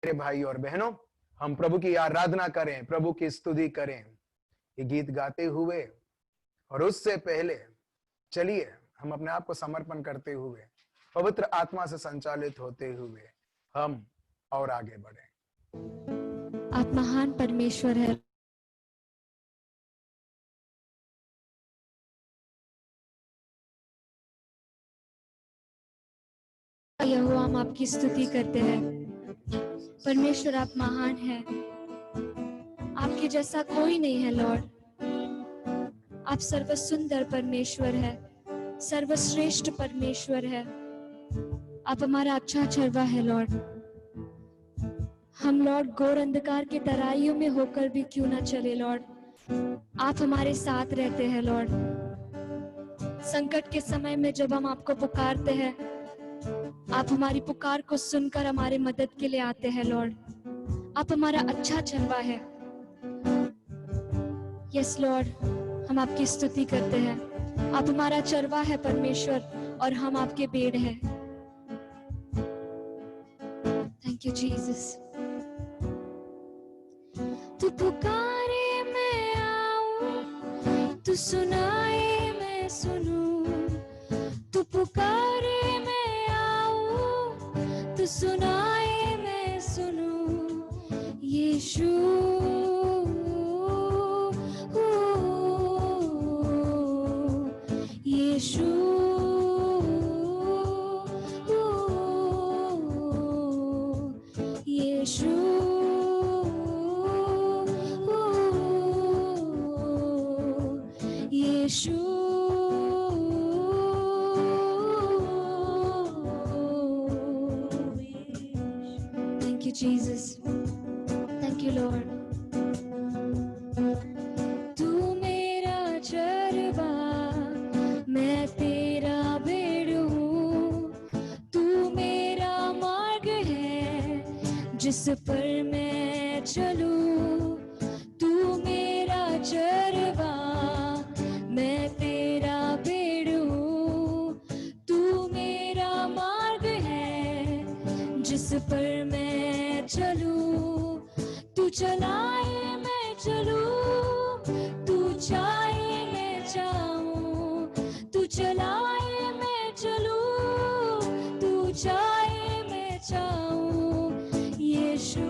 मेरे भाई और बहनों, हम प्रभु की आराधना करें, प्रभु की स्तुति करें, ये गीत गाते हुए। और उससे पहले चलिए हम अपने आप को समर्पण करते हुए, पवित्र आत्मा से संचालित होते हुए हम और आगे बढ़ें। आप महान परमेश्वर है। यहोवा, हम आपकी स्तुति करते हैं। परमेश्वर, आप महान हैं, आपके जैसा कोई नहीं है लॉर्ड। आप सर्वसुंदर परमेश्वर है, सर्वश्रेष्ठ परमेश्वर है। आप हमारा अच्छा चरवा है लॉर्ड। हम लॉर्ड घोर अंधकार के तराइयों में होकर भी क्यों ना चले लॉर्ड, आप हमारे साथ रहते हैं लॉर्ड। संकट के समय में जब हम आपको पुकारते हैं, आप हमारी पुकार को सुनकर हमारे मदद के लिए आते हैं लॉर्ड। आप हमारा अच्छा चरवा है। यस लॉर्ड, हम आपकी स्तुति करते हैं। आप हमारा चरवा है परमेश्वर, और हम आपके भेड़ हैं। Thank you Jesus. तू पुकारे मैं आऊं, तू सुनाए मैं सुनूं। तू पुकारे मैं आऊं, तू सुनाए मैं सुनूं। यीशु यीशु यीशु यीशु। Thank you Jesus. Thank you Lord. तू मेरा चरवा, मैं तेरा भेड़ हूँ। तू मेरा मार्ग है जिस पर मैं चलूं। तू मेरा चरवा, मैं तेरा भेड़ हूँ। तू मेरा मार्ग है जिस पर मैं चलूं। तू चलाए मैं चलूं, तू चाहे मैं जाऊं। तू चलाए मैं चलूं, तू चाहे मैं जाऊं। यीशु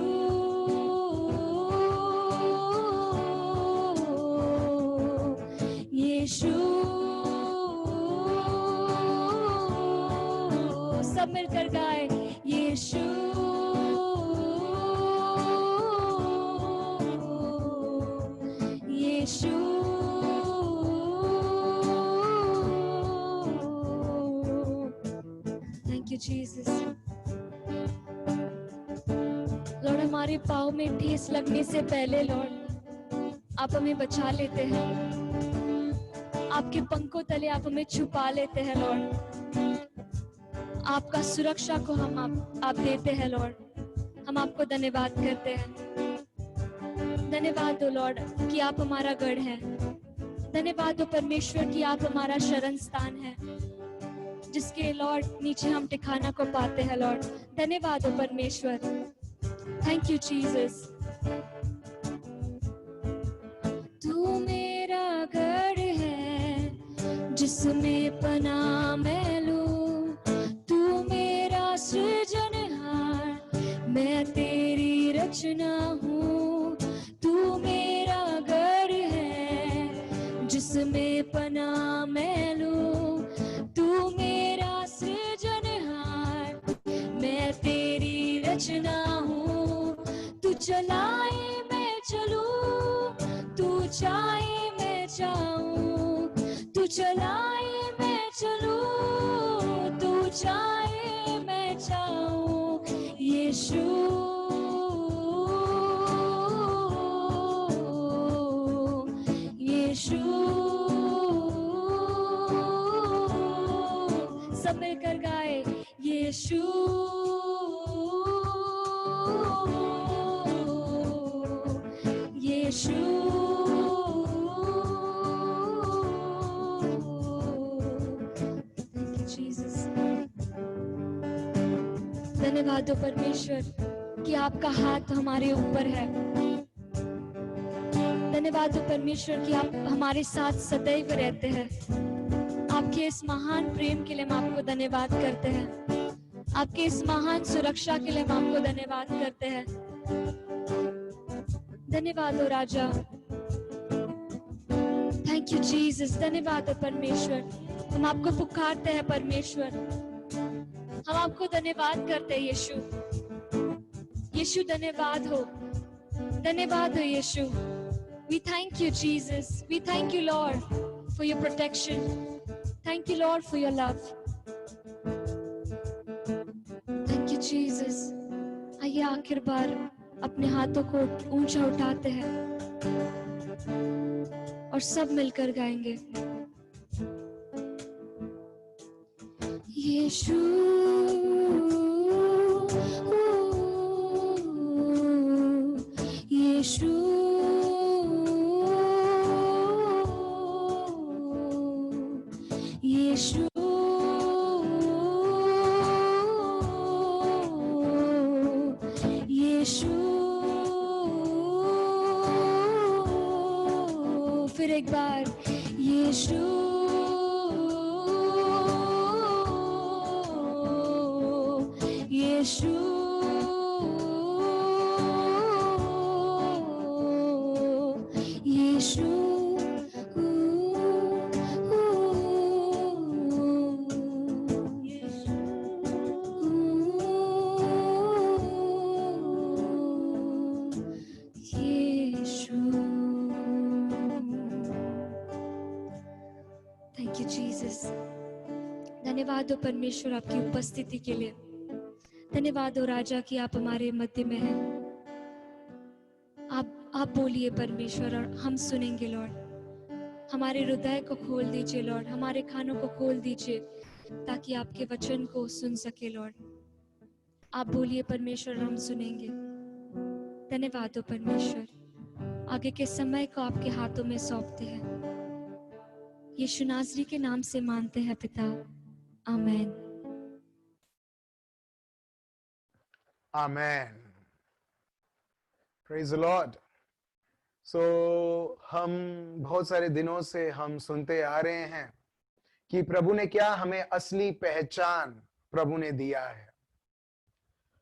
यीशु। सब मिलकर गाए Yeshu Yeshu. Thank you Jesus. Lord, हमारे पाँव में ठेस लगने से पहले लॉर्ड आप हमें बचा लेते हैं। आपके पंखों तले आप हमें छुपा लेते हैं लॉर्ड। आपका सुरक्षा को हम आप देते हैं लॉर्ड। हम आपको धन्यवाद करते हैं। धन्यवाद दो लॉर्ड कि आप हमारा गढ़ है। धन्यवाद दो परमेश्वर कि आप हमारा शरण स्थान है, जिसके लॉर्ड नीचे हम ठिकाना को पाते हैं लॉर्ड। धन्यवाद दो परमेश्वर। Thank you Jesus. तू मेरा गढ़ है जिसमें पनाह मैं लूं। तू मेरा सृजनहार, मैं तेरी रचना हूँ। तू मेरा गढ़ है जिसमें पनाह मैं लूं। तू मेरा सृजनहार, मैं तेरी रचना हूँ। तू चलाए मैं चलूं, तू चाहे मैं जाऊं। तू चलाए मैं चलूं, तू चाहे मैं जाऊं। यीशु यीशु। सब मिलकर गाए यीशु यीशु। धन्यवाद दो परमेश्वर कि आपका हाथ हमारे ऊपर है। धन्यवाद हो परमेश्वर कि आप हमारे साथ सदैव रहते हैं। आपके इस महान प्रेम के लिए हम आपको धन्यवाद करते हैं। आपके इस महान सुरक्षा के लिए हम आपको धन्यवाद करते हैं। धन्यवाद हो राजा। Thank you Jesus. धन्यवाद हो परमेश्वर। हम आपको पुकारते हैं परमेश्वर। हम आपको धन्यवाद करते हैं यीशु। यीशु धन्यवाद हो। धन्यवाद हो यीशु। We thank you Jesus. We thank you Lord for your protection. Thank you Lord for your love. Thank you Jesus. आइए आखिर बार अपने हाथों को ऊंचा उठाते हैं और सब मिलकर गाएंगे। यीशु यीशु यीशु यीशु। फिर एक बार यीशु यीशु यीशु थैंक यू जीसस। धन्यवाद हो परमेश्वर आपकी उपस्थिति के लिए। धन्यवाद हो राजा कि आप हमारे मध्य में हैं। आप बोलिए परमेश्वर और हम सुनेंगे लॉर्ड। हमारे हृदय को खोल दीजिए लॉर्ड। हमारे कानों को खोल दीजिए ताकि आपके वचन को सुन सके लॉर्ड। आप बोलिए परमेश्वर और हम सुनेंगे। धन्यवाद हो परमेश्वर। आगे के समय को आपके हाथों में सौंपते हैं। यीशु नासरी के नाम से मांगते हैं पिता, आमीन। Amen. Praise the Lord. So हम बहुत सारे दिनों से हम सुनते आ रहे हैं कि प्रभु ने क्या हमें असली पहचान प्रभु ने दिया है।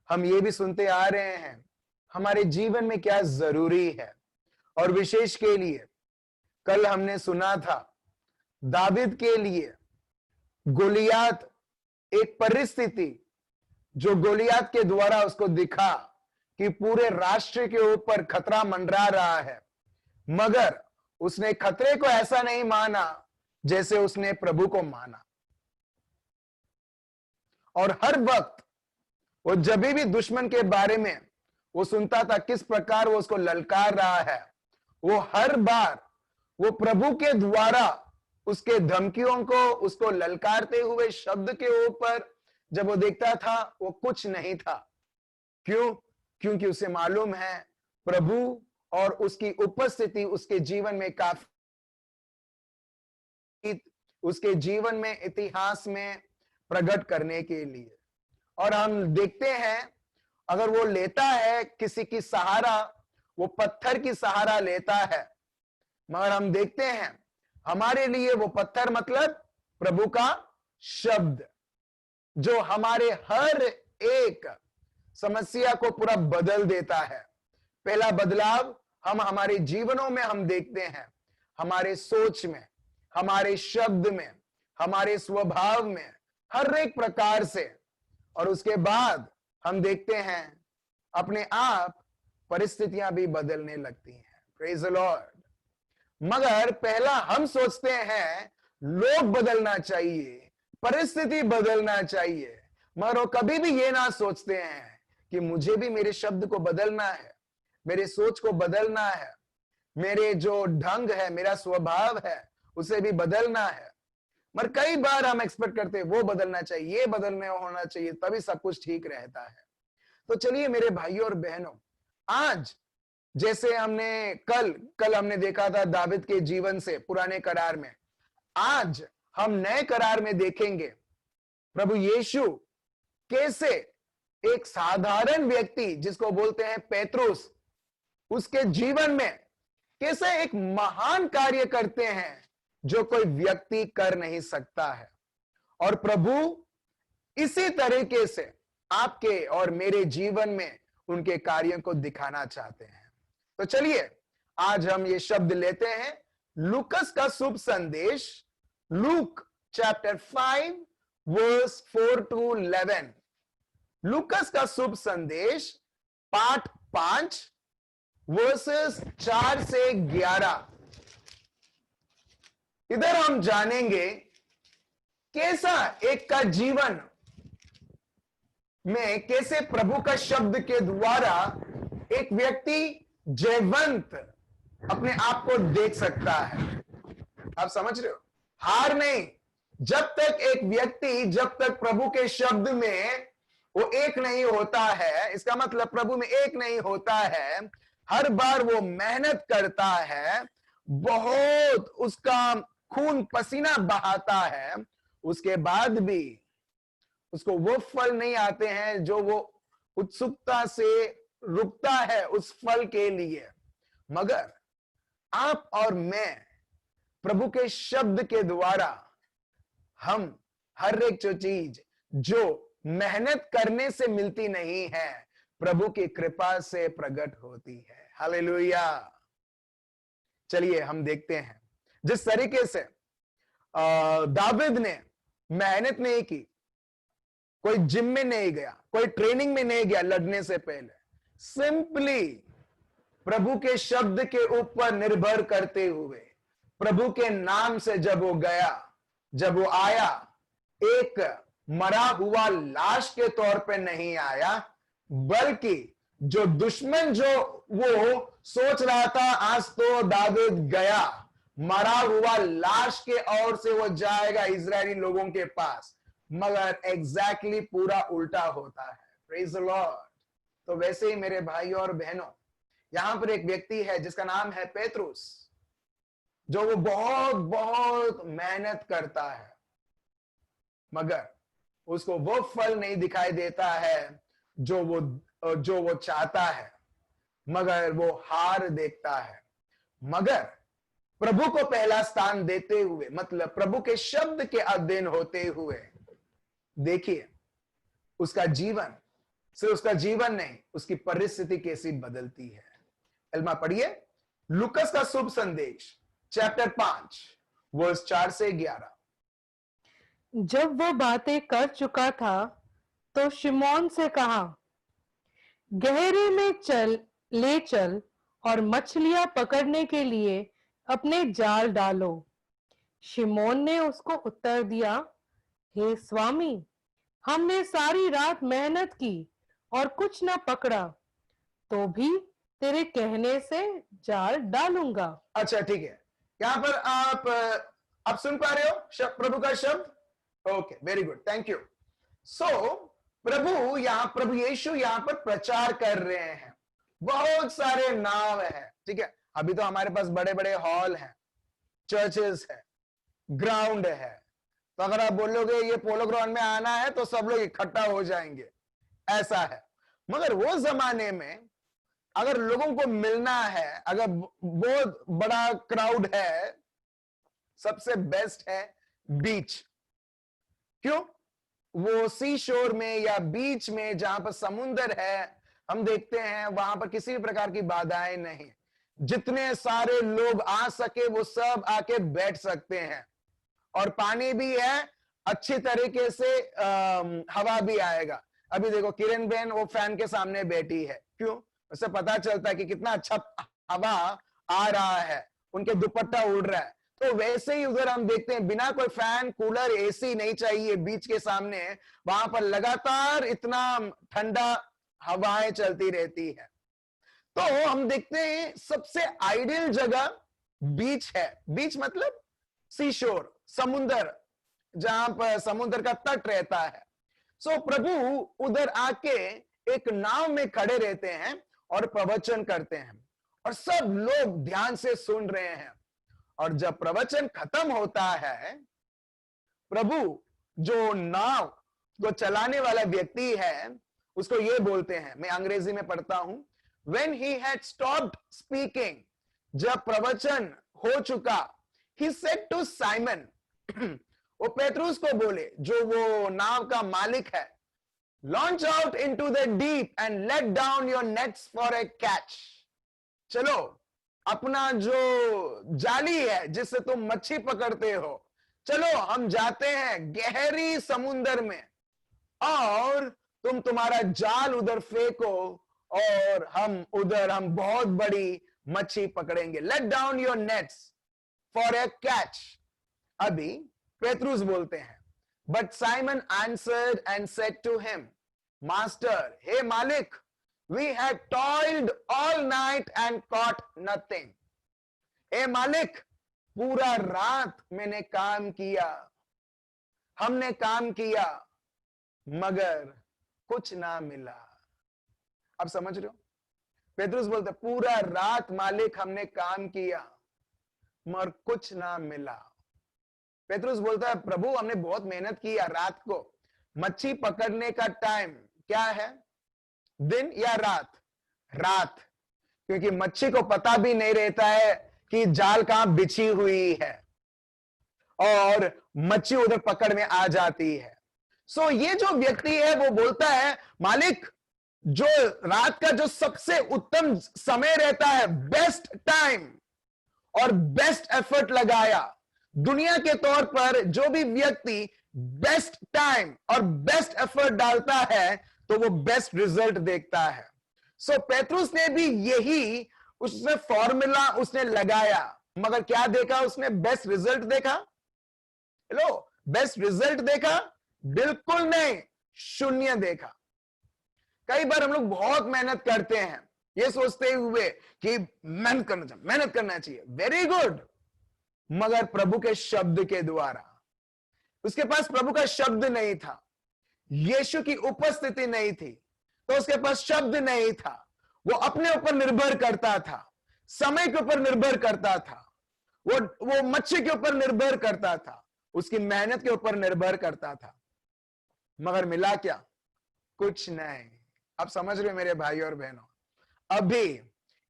हम ये भी सुनते आ रहे हैं हमारे जीवन में क्या जरूरी है। और विशेष के लिए कल हमने सुना था दाविद के लिए गोलियात एक परिस्थिति जो गोलियात के द्वारा उसको दिखा कि पूरे राष्ट्र के ऊपर खतरा मंडरा रहा है, मगर उसने खतरे को ऐसा नहीं माना जैसे उसने प्रभु को माना। और हर वक्त वो जब भी दुश्मन के बारे में वो सुनता था किस प्रकार वो उसको ललकार रहा है, वो हर बार वो प्रभु के द्वारा उसके धमकियों को उसको ललकारते हुए शब्द के ऊपर जब वो देखता था वो कुछ नहीं था। क्यों? क्योंकि उसे मालूम है प्रभु और उसकी उपस्थिति उसके जीवन में काफी, उसके जीवन में इतिहास में प्रकट करने के लिए। और हम देखते हैं अगर वो लेता है किसी की सहारा, वो पत्थर की सहारा लेता है, मगर हम देखते हैं हमारे लिए वो पत्थर मतलब प्रभु का शब्द जो हमारे हर एक समस्या को पूरा बदल देता है। पहला बदलाव हम हमारे जीवनों में हम देखते हैं, हमारे सोच में, हमारे शब्द में, हमारे स्वभाव में, हर एक प्रकार से। और उसके बाद हम देखते हैं अपने आप परिस्थितियां भी बदलने लगती हैं। Praise the Lord. मगर पहला हम सोचते हैं लोग बदलना चाहिए, परिस्थिति बदलना चाहिए, मगर वो कभी भी ये ना सोचते हैं कि मुझे भी मेरे शब्द को बदलना है, मेरे सोच को बदलना है, मेरे जो ढंग है, मेरा स्वभाव है उसे भी बदलना है। मगर कई बार हम एक्सपेक्ट करते हैं वो बदलना चाहिए, ये बदलने होना चाहिए, तभी सब कुछ ठीक रहता है। तो चलिए मेरे भाइयों और बहनों, आज जैसे हमने कल हमने देखा था दाविद के जीवन से पुराने करार में, आज हम नए करार में देखेंगे प्रभु यीशु कैसे एक साधारण व्यक्ति जिसको बोलते हैं पेत्रुस, उसके जीवन में कैसे एक महान कार्य करते हैं जो कोई व्यक्ति कर नहीं सकता है। और प्रभु इसी तरीके से आपके और मेरे जीवन में उनके कार्यों को दिखाना चाहते हैं। तो चलिए आज हम ये शब्द लेते हैं लूकस का शुभ संदेश, लूक चैप्टर 5 वर्स 4 to 11। लूकस का शुभ संदेश पाठ 5 वर्सेस 4 से 11। इधर हम जानेंगे कैसा एक का जीवन में कैसे प्रभु का शब्द के द्वारा एक व्यक्ति जयवंत अपने आप को देख सकता है। आप समझ रहे हो? हार नहीं। जब तक एक व्यक्ति, जब तक प्रभु के शब्द में वो एक नहीं होता है, इसका मतलब प्रभु में एक नहीं होता है, हर बार वो मेहनत करता है, बहुत उसका खून पसीना बहाता है, उसके बाद भी उसको वो फल नहीं आते हैं जो वो उत्सुकता से रुकता है उस फल के लिए। मगर आप और मैं प्रभु के शब्द के द्वारा हम हर एक जो चीज जो मेहनत करने से मिलती नहीं है, प्रभु की कृपा से प्रकट होती है। हालेलुया। चलिए हम देखते हैं जिस तरीके से दाऊद ने मेहनत नहीं की, कोई जिम में नहीं गया, कोई ट्रेनिंग में नहीं गया लड़ने से पहले, सिंपली प्रभु के शब्द के ऊपर निर्भर करते हुए प्रभु के नाम से जब वो गया, जब वो आया, एक मरा हुआ लाश के तौर पे नहीं आया, बल्कि जो दुश्मन जो वो सोच रहा था आज तो दाऊद गया, मरा हुआ लाश के ओर से वो जाएगा इजरायली लोगों के पास, मगर एग्जैक्टली पूरा उल्टा होता है। Praise the Lord. तो वैसे ही मेरे भाइयों और बहनों, यहां पर एक व्यक्ति है जिसका नाम है पेत्रुस, जो वो बहुत बहुत मेहनत करता है, मगर उसको वो फल नहीं दिखाई देता है जो वो चाहता है, मगर वो हार देखता है। मगर प्रभु को पहला स्थान देते हुए, मतलब प्रभु के शब्द के अधीन होते हुए, देखिए उसका जीवन, सिर्फ उसका जीवन नहीं, उसकी परिस्थिति कैसी बदलती है। एल्मा पढ़िए लूकस का शुभ संदेश चैप्टर 5 वर्स 4 से 11। जब वो बातें कर चुका था तो शिमोन से कहा, गहरे में ले चल और मछलियां पकड़ने के लिए अपने जाल डालो। शिमोन ने उसको उत्तर दिया, हे स्वामी, हमने सारी रात मेहनत की और कुछ न पकड़ा, तो भी तेरे कहने से जाल डालूंगा। अच्छा ठीक है, यहां पर आप सुन पा रहे हो प्रभु का शब्द? Okay, very good, thank you. So प्रभु यीशु यहां पर प्रचार कर रहे हैं। बहुत सारे नाव हैं, ठीक है। अभी तो हमारे पास बड़े बड़े हॉल हैं, चर्चेस है, ग्राउंड है, तो अगर आप बोलोगे ये पोलो ग्राउंड में आना है तो सब लोग इकट्ठा हो जाएंगे, ऐसा है। मगर वो जमाने में अगर लोगों को मिलना है, अगर बहुत बड़ा क्राउड है, सबसे बेस्ट है बीच। क्यों? वो सी शोर में या बीच में जहां पर समुंदर है, हम देखते हैं वहां पर किसी भी प्रकार की बाधाएं नहीं, जितने सारे लोग आ सके वो सब आके बैठ सकते हैं, और पानी भी है, अच्छी तरीके से हवा भी आएगा। अभी देखो किरण बहन वो फैन के सामने बैठी है, क्यों? उससे पता चलता है कि कितना अच्छा हवा आ रहा है, उनके दुपट्टा उड़ रहा है। तो वैसे ही उधर हम देखते हैं बिना कोई फैन कूलर एसी नहीं चाहिए, बीच के सामने वहां पर लगातार इतना ठंडा हवाएं चलती रहती है। तो हम देखते हैं सबसे आइडियल जगह बीच है। बीच मतलब सी शोर, समुंदर, जहां पर समुद्र का तट रहता है। सो प्रभु उधर आके एक नाव में खड़े रहते हैं और प्रवचन करते हैं, और सब लोग ध्यान से सुन रहे हैं। और जब प्रवचन खत्म होता है, प्रभु जो नाव को चलाने वाला व्यक्ति है, उसको ये बोलते हैं, मैं अंग्रेजी में पढ़ता हूं, when he had stopped speaking, जब प्रवचन हो चुका, he said to Simon, वो पेतरुस को बोले, जो वो नाव का मालिक है, launch out into the deep and let down your nets for a catch. चलो अपना जो जाली है जिससे तुम मच्छी पकड़ते हो, चलो हम जाते हैं गहरी समुंदर में और तुम तुम्हारा जाल उधर फेंको और हम बहुत बड़ी मच्छी पकड़ेंगे. Let down your nets for a catch. अभी पेतरुस बोलते हैं, but Simon answered and said to him, master, हे मालिक, we had toiled all night and caught nothing. हे मालिक, पूरा रात मैंने काम किया, हमने काम किया, मगर कुछ ना मिला. आप समझ रहे हो? पेतरुस बोलते, पूरा रात मालिक हमने काम किया मगर कुछ ना मिला. पेतरुस बोलता है, प्रभु हमने बहुत मेहनत की रात को. मच्छी पकड़ने का टाइम क्या है, दिन या रात? रात. क्योंकि मच्छी को पता भी नहीं रहता है कि जाल कहां बिछी हुई है और मच्छी उधर पकड़ में आ जाती है. सो ये जो व्यक्ति है वो बोलता है, मालिक, जो रात का जो सबसे उत्तम समय रहता है, बेस्ट टाइम, और बेस्ट एफर्ट लगाया. दुनिया के तौर पर जो भी व्यक्ति बेस्ट टाइम और बेस्ट एफर्ट डालता है तो वो बेस्ट रिजल्ट देखता है. सो पेतरुस ने भी यही उसने फॉर्मूला उसने लगाया, मगर क्या देखा उसने? बेस्ट रिजल्ट देखा? हेलो, बेस्ट रिजल्ट देखा? बिल्कुल नहीं, शून्य देखा. कई बार हम लोग बहुत मेहनत करते हैं ये सोचते हुए कि मेहनत करना चाहिए, वेरी गुड, मगर प्रभु के शब्द के द्वारा. उसके पास प्रभु का शब्द नहीं था, यीशु की उपस्थिति नहीं थी, तो उसके पास शब्द नहीं था. वो अपने ऊपर निर्भर करता था, समय के ऊपर निर्भर करता था, वो मच्छी के ऊपर निर्भर करता था, उसकी मेहनत के ऊपर निर्भर करता था, मगर मिला क्या? कुछ नहीं. आप समझ रहे मेरे भाई और बहनों? अभी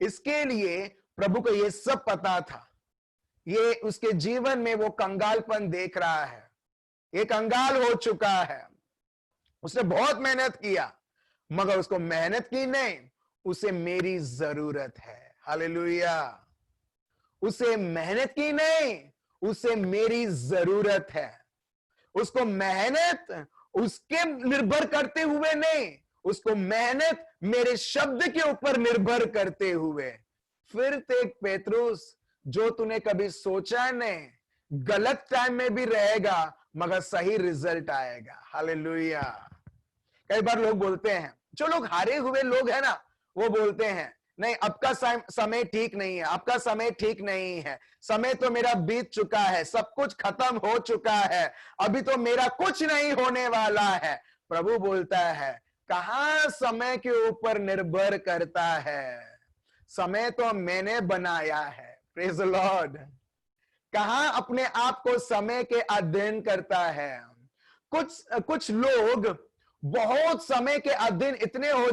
इसके लिए प्रभु को ये सब पता था. ये उसके जीवन में वो कंगालपन देख रहा है, ये कंगाल हो चुका है. उसने बहुत मेहनत किया मगर उसको मेहनत की नहीं, उसे मेरी जरूरत है. हालेलुया. उसे मेहनत की नहीं, उसे मेरी जरूरत है. उसको मेहनत उसके निर्भर करते हुए नहीं, उसको मेहनत मेरे शब्द के ऊपर निर्भर करते हुए. फिर देख पेतरुस, जो तूने कभी सोचा नहीं, गलत टाइम में भी रहेगा मगर सही रिजल्ट आएगा. हालेलुया. कई बार लोग बोलते हैं, जो लोग हारे हुए लोग हैं ना, वो बोलते हैं, नहीं आपका समय ठीक नहीं है, आपका समय ठीक नहीं है, समय तो मेरा बीत चुका है, सब कुछ खत्म हो चुका है, अभी तो मेरा कुछ नहीं होने वाला है. प्रभु बोलता है, कहां समय के ऊपर निर्भर करता है? समय तो मैंने बनाया है. Praise the Lord. कहां अपने आप को समय के अधीन करता है? कुछ लोग बहुत समय के अधीन इतने हो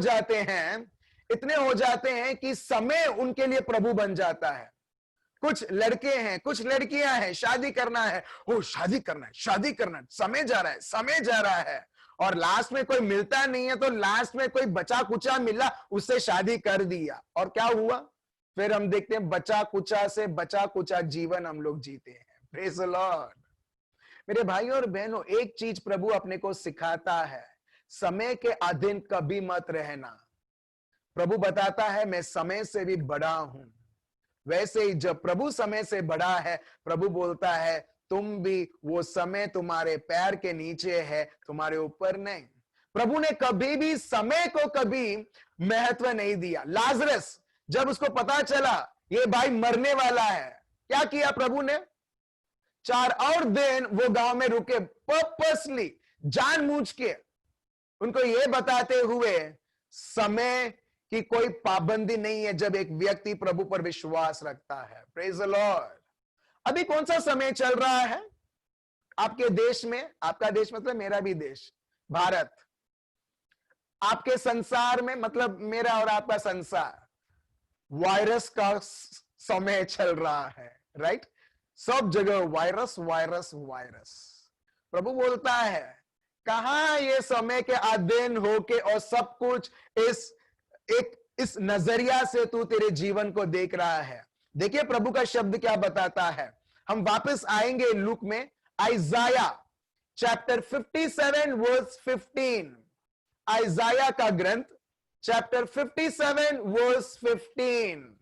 जाते हैं कि समय उनके लिए प्रभु बन जाता है. कुछ लड़के हैं, कुछ लड़कियां हैं, शादी करना है, शादी करना है, समय जा रहा है और लास्ट में कोई मिलता नहीं है, तो लास्ट में कोई बचा कुचा मिला, उससे शादी कर दिया. और क्या हुआ? फिर हम देखते हैं बचा कुचा जीवन हम लोग जीते हैं. Praise the Lord. मेरे भाइयों और बहनों, एक चीज प्रभु अपने को सिखाता है, समय के अधीन कभी मत रहना. प्रभु बताता है, मैं समय से भी बड़ा हूं. वैसे ही जब प्रभु समय से बड़ा है, प्रभु बोलता है, तुम भी, वो समय तुम्हारे पैर के नीचे है, तुम्हारे ऊपर नहीं. प्रभु ने कभी भी समय को कभी महत्व नहीं दिया. लाजरस, जब उसको पता चला ये भाई मरने वाला है, क्या किया प्रभु ने? 4 और दिन वो गांव में रुके, पर्पसली, जानबूझ के, उनको ये बताते हुए, समय की कोई पाबंदी नहीं है जब एक व्यक्ति प्रभु पर विश्वास रखता है. Praise the Lord. अभी कौन सा समय चल रहा है आपके देश में? आपका देश मतलब मेरा भी देश, भारत. आपके संसार में, मतलब मेरा और आपका संसार, वायरस का समय चल रहा है, राइट? सब जगह वायरस वायरस वायरस। प्रभु बोलता है कहां ये समय के अधीन होके और सब कुछ इस नजरिया से तू तेरे जीवन को देख रहा है। देखिए प्रभु का शब्द क्या बताता है। हम वापस आएंगे लूक में, आइजाया चैप्टर 57 वर्स 15। आइजाया का ग्रंथ चैप्टर 57 वर्स 15।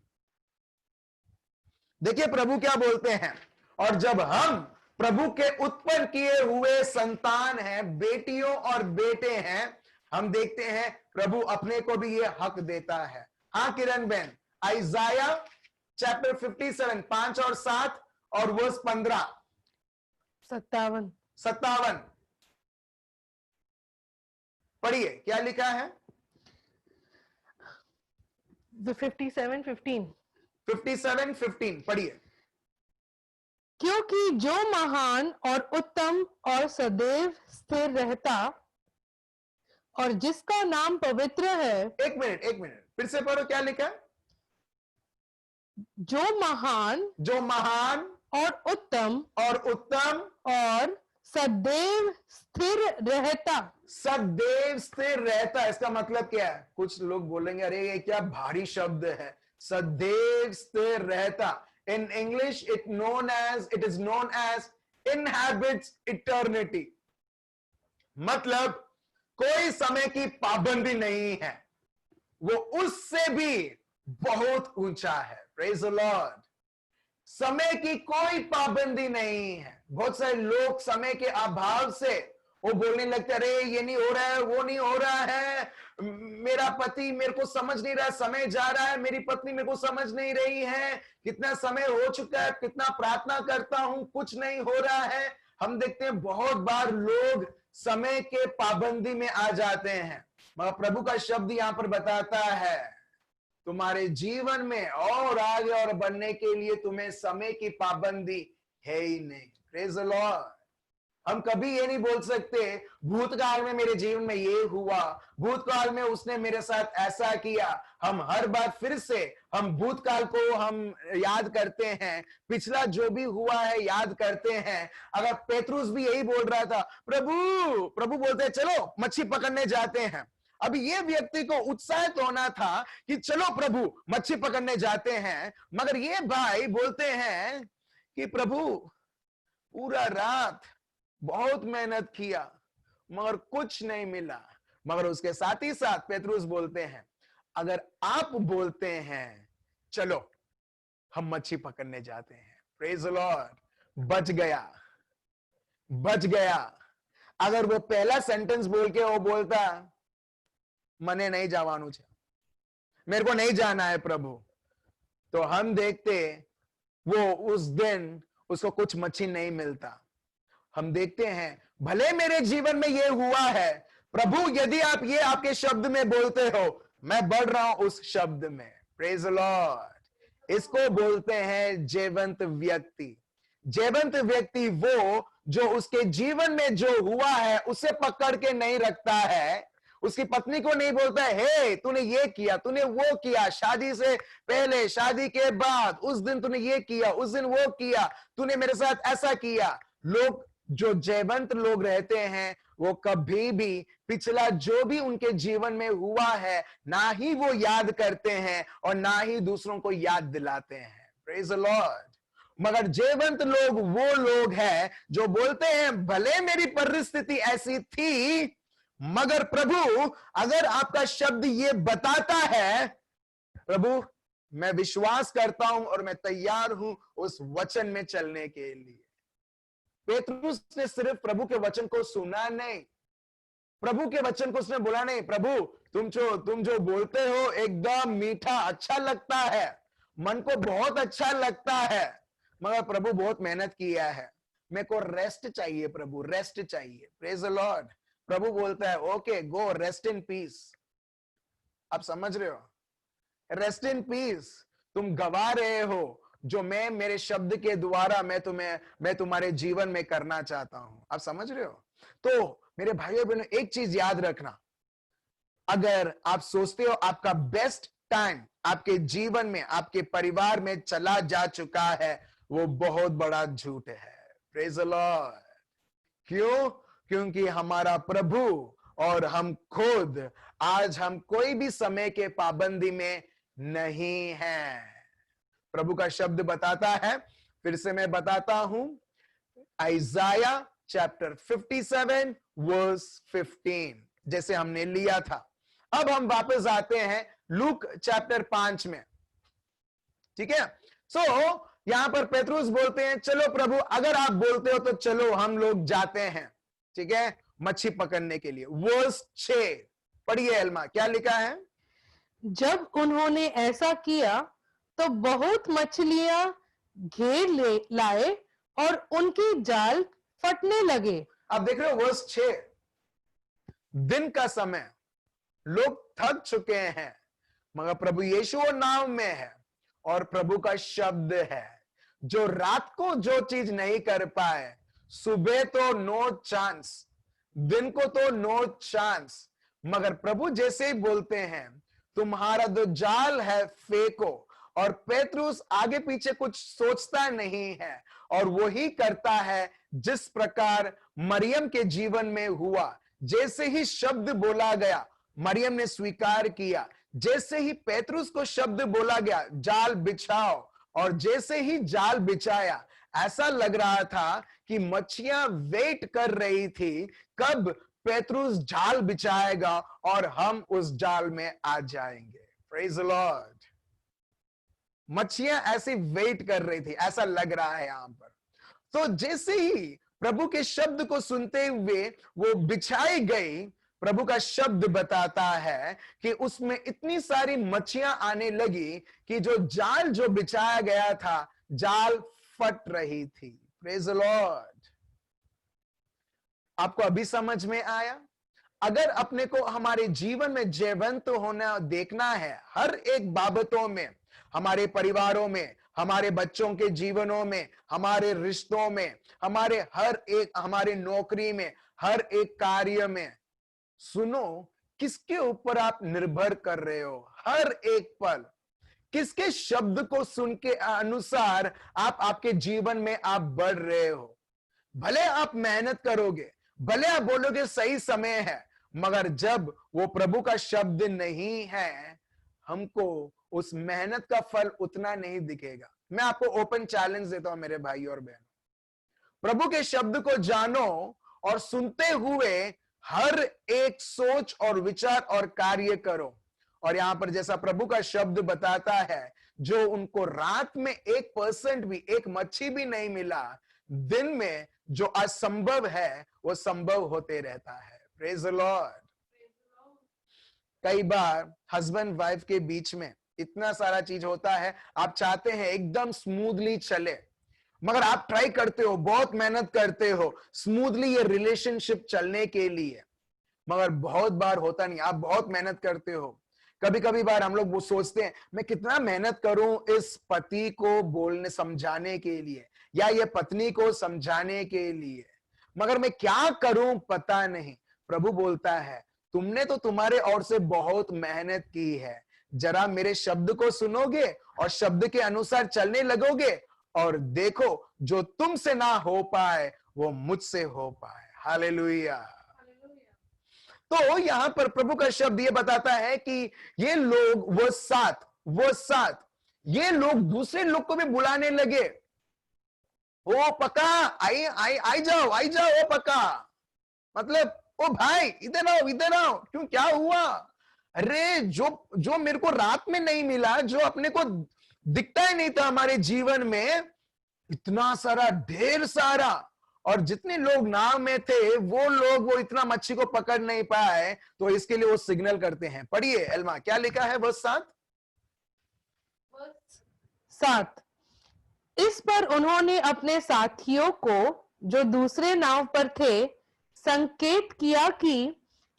देखिए प्रभु क्या बोलते हैं। और जब हम प्रभु के उत्पन्न किए हुए संतान हैं, बेटियों और बेटे हैं, हम देखते हैं प्रभु अपने को भी ये हक देता है। हाँ किरण बहन, आइजाया चैप्टर 57 5 और 7 और वर्स 15 57 पढ़िए क्या लिखा है। 57:15 पढ़िए। क्योंकि जो महान और उत्तम और सदैव स्थिर रहता और जिसका नाम पवित्र है। एक मिनट फिर से पढ़ो, क्या लिखा है। जो महान और उत्तम और सदैव स्थिर रहता। इसका मतलब क्या है। कुछ लोग बोलेंगे अरे ये क्या भारी शब्द है, सदैव स्थिर रहता। In English it is known as inhabits eternity. मतलब कोई समय की पाबंदी नहीं है, वो उससे भी बहुत ऊंचा है। Praise the Lord. समय की कोई पाबंदी नहीं है। बहुत सारे लोग समय के अभाव से वो बोलने लगते अरे ये नहीं हो रहा है, वो नहीं हो रहा है, मेरा पति मेरे को समझ नहीं रहा, समय जा रहा है, मेरी पत्नी मेरे को समझ नहीं रही है, कितना समय हो चुका है, कितना प्रार्थना करता हूं, कुछ नहीं हो रहा है। हम देखते हैं बहुत बार लोग समय के पाबंदी में आ जाते हैं, मगर प्रभु का शब्द यहां पर बताता है तुम्हारे जीवन में और आगे और बढ़ने के लिए तुम्हें समय की पाबंदी है ही नहीं। Praise the Lord. हम कभी ये नहीं बोल सकते भूतकाल में मेरे जीवन में ये हुआ, भूतकाल में उसने मेरे साथ ऐसा किया। हम हर बार फिर से हम भूतकाल को हम याद करते हैं, पिछला जो भी हुआ है याद करते हैं। अगर पेतरुस भी यही बोल रहा था, प्रभु बोलते हैं चलो मच्छी पकड़ने जाते हैं। अभी ये व्यक्ति को उत्साहित होना था कि चलो प्रभु मच्छी पकड़ने जाते हैं, मगर ये भाई बोलते हैं कि प्रभु पूरा रात बहुत मेहनत किया मगर कुछ नहीं मिला। मगर उसके साथ ही साथ पेतरुस बोलते हैं अगर आप बोलते हैं चलो हम मच्छी पकड़ने जाते हैं। Praise the Lord. बच गया। अगर वो पहला सेंटेंस बोल के वो बोलता मने नहीं जावानू छे, मेरे को नहीं जाना है प्रभु, तो हम देखते वो उस दिन उसको कुछ मच्छी नहीं मिलता। हम देखते हैं भले मेरे जीवन में ये हुआ है, प्रभु यदि आप ये आपके शब्द में बोलते हो, मैं बढ़ रहा हूं उस शब्द में। Praise the Lord. इसको बोलते हैं जीवंत व्यक्ति। जीवंत व्यक्ति वो जो उसके जीवन में जो हुआ है उसे पकड़ के नहीं रखता है। उसकी पत्नी को नहीं बोलता है हे तूने ये किया, तूने वो किया, शादी से पहले, शादी के बाद, उस दिन तूने ये किया, उस दिन वो किया, तूने मेरे साथ ऐसा किया। लोग जो जयवंत लोग रहते हैं वो कभी भी पिछला जो भी उनके जीवन में हुआ है ना ही वो याद करते हैं और ना ही दूसरों को याद दिलाते हैं। Praise the Lord. मगर जयवंत लोग वो लोग हैं जो बोलते हैं भले मेरी परिस्थिति ऐसी थी, मगर प्रभु अगर आपका शब्द ये बताता है, प्रभु मैं विश्वास करता हूं और मैं तैयार हूं उस वचन में चलने के लिए। पेतरुस ने सिर्फ प्रभु के वचन को सुना नहीं, प्रभु के वचन को उसने बोला नहीं प्रभु तुम जो बोलते हो एकदम मीठा अच्छा लगता है, मन को बहुत अच्छा लगता है, मगर प्रभु बहुत मेहनत किया है, मेरे को रेस्ट चाहिए प्रभु, रेस्ट चाहिए। Praise the Lord. प्रभु बोलता है okay go rest in peace. आप समझ रहे हो, रेस्ट इन पीस। तुम गवा रहे हो जो मैं मेरे शब्द के द्वारा मैं तुम्हारे जीवन में करना चाहता हूं। आप समझ रहे हो। तो मेरे भाइयों बहनों एक चीज याद रखना, अगर आप सोचते हो आपका बेस्ट टाइम आपके जीवन में, आपके परिवार में चला जा चुका है, वो बहुत बड़ा झूठ है। Praise the Lord. क्यों? क्योंकि हमारा प्रभु और हम खुद आज हम कोई भी समय के पाबंदी में नहीं हैं। प्रभु का शब्द बताता है, फिर से मैं बताता हूं, आइजाया चैप्टर 57 वर्स 15, जैसे हमने लिया था। अब हम वापस आते हैं लूक चैप्टर 5 में। ठीक है? सो यहां पर पेतरुस बोलते हैं, चलो प्रभु, अगर आप बोलते हो तो चलो हम लोग जाते हैं। ठीक है? मच्छी पकड़ने के लिए। वर्स 6 पढ़िए एल्मा, क्या लिखा है? जब उन्होंने ऐसा किया तो बहुत मछलियां लाए और उनकी जाल फटने लगे। आप देख रहे हो वर्स 6, दिन का समय, लोग थक चुके हैं, मगर प्रभु यीशु नाव में है और प्रभु का शब्द है। जो रात को जो चीज नहीं कर पाए, सुबह तो नो चांस, दिन को तो नो चांस, मगर प्रभु जैसे ही बोलते हैं, तुम्हारा जो जाल है फेंको। और पेतरुस आगे पीछे कुछ सोचता नहीं है और वही करता है जिस प्रकार मरियम के जीवन में हुआ। जैसे ही शब्द बोला गया, मरियम ने स्वीकार किया। जैसे ही पेतरुस को शब्द बोला गया, जाल बिछाओ, और जैसे ही जाल बिछाया, ऐसा लग रहा था कि मच्छियां वेट कर रही थी कब पेतरुस जाल बिछाएगा और हम उस जाल में आ जाएंगे। Praise the Lord. मच्छियां ऐसी वेट कर रही थी, ऐसा लग रहा है यहां पर। तो जैसे ही प्रभु के शब्द को सुनते हुए वो बिछाई गई, प्रभु का शब्द बताता है कि उसमें इतनी सारी मच्छियां आने लगी कि जो जाल जो बिछाया गया था, जाल फट रही थी। Praise the Lord. आपको अभी समझ में आया? अगर अपने को हमारे जीवन में जयवंत होना देखना है, हर एक बाबतों में, हमारे परिवारों में, हमारे बच्चों के जीवनों में, हमारे रिश्तों में, हमारे नौकरी में, हर एक कार्य में, सुनो, किसके ऊपर आप निर्भर कर रहे हो? हर एक पल किसके शब्द को सुन के अनुसार आप आपके जीवन में आप बढ़ रहे हो? भले आप मेहनत करोगे, भले आप बोलोगे सही समय है, मगर जब वो प्रभु का शब्द नहीं है, हमको उस मेहनत का फल उतना नहीं दिखेगा। मैं आपको ओपन चैलेंज देता हूं मेरे भाई और बहनों, प्रभु के शब्द को जानो और सुनते हुए हर एक सोच और विचार और कार्य करो। और यहां पर जैसा प्रभु का शब्द बताता है, जो उनको रात में 1% भी, एक मच्छी भी नहीं मिला, दिन में जो असंभव है वो संभव होते रहता है। Praise the Lord. कई बार हस्बैंड वाइफ के बीच में इतना सारा चीज होता है, आप चाहते हैं एकदम स्मूथली चले, मगर आप ट्राई करते हो, बहुत मेहनत करते हो स्मूथली ये रिलेशनशिप चलने के लिए, मगर बहुत बार होता नहीं। आप बहुत मेहनत करते हो, कभी कभी बार हम लोग वो सोचते हैं, मैं कितना मेहनत करूं इस पति को बोलने समझाने के लिए, या ये पत्नी को समझाने के लिए, मगर मैं क्या करूं पता नहीं। प्रभु बोलता है, तुमने तो तुम्हारे ओर से बहुत मेहनत की है, जरा मेरे शब्द को सुनोगे और शब्द के अनुसार चलने लगोगे, और देखो जो तुमसे ना हो पाए वो मुझसे हो पाए। हालेलुया। तो यहां पर प्रभु का शब्द ये बताता है कि ये लोग वो साथ ये लोग दूसरे लोग को भी बुलाने लगे। ओ पक्का, आई जाओ ओ पक्का, मतलब ओ भाई इधर आओ, क्यों, क्या हुआ? अरे जो मेरे को रात में नहीं मिला, जो अपने को दिखता ही नहीं था हमारे जीवन में, इतना सारा, ढेर सारा, और जितने लोग नाव में थे वो इतना मच्छी को पकड़ नहीं पाए, तो इसके लिए वो सिग्नल करते हैं। पढ़िए एल्मा, क्या लिखा है वर्स 7। इस पर उन्होंने अपने साथियों को जो दूसरे नाव पर थे संकेत किया कि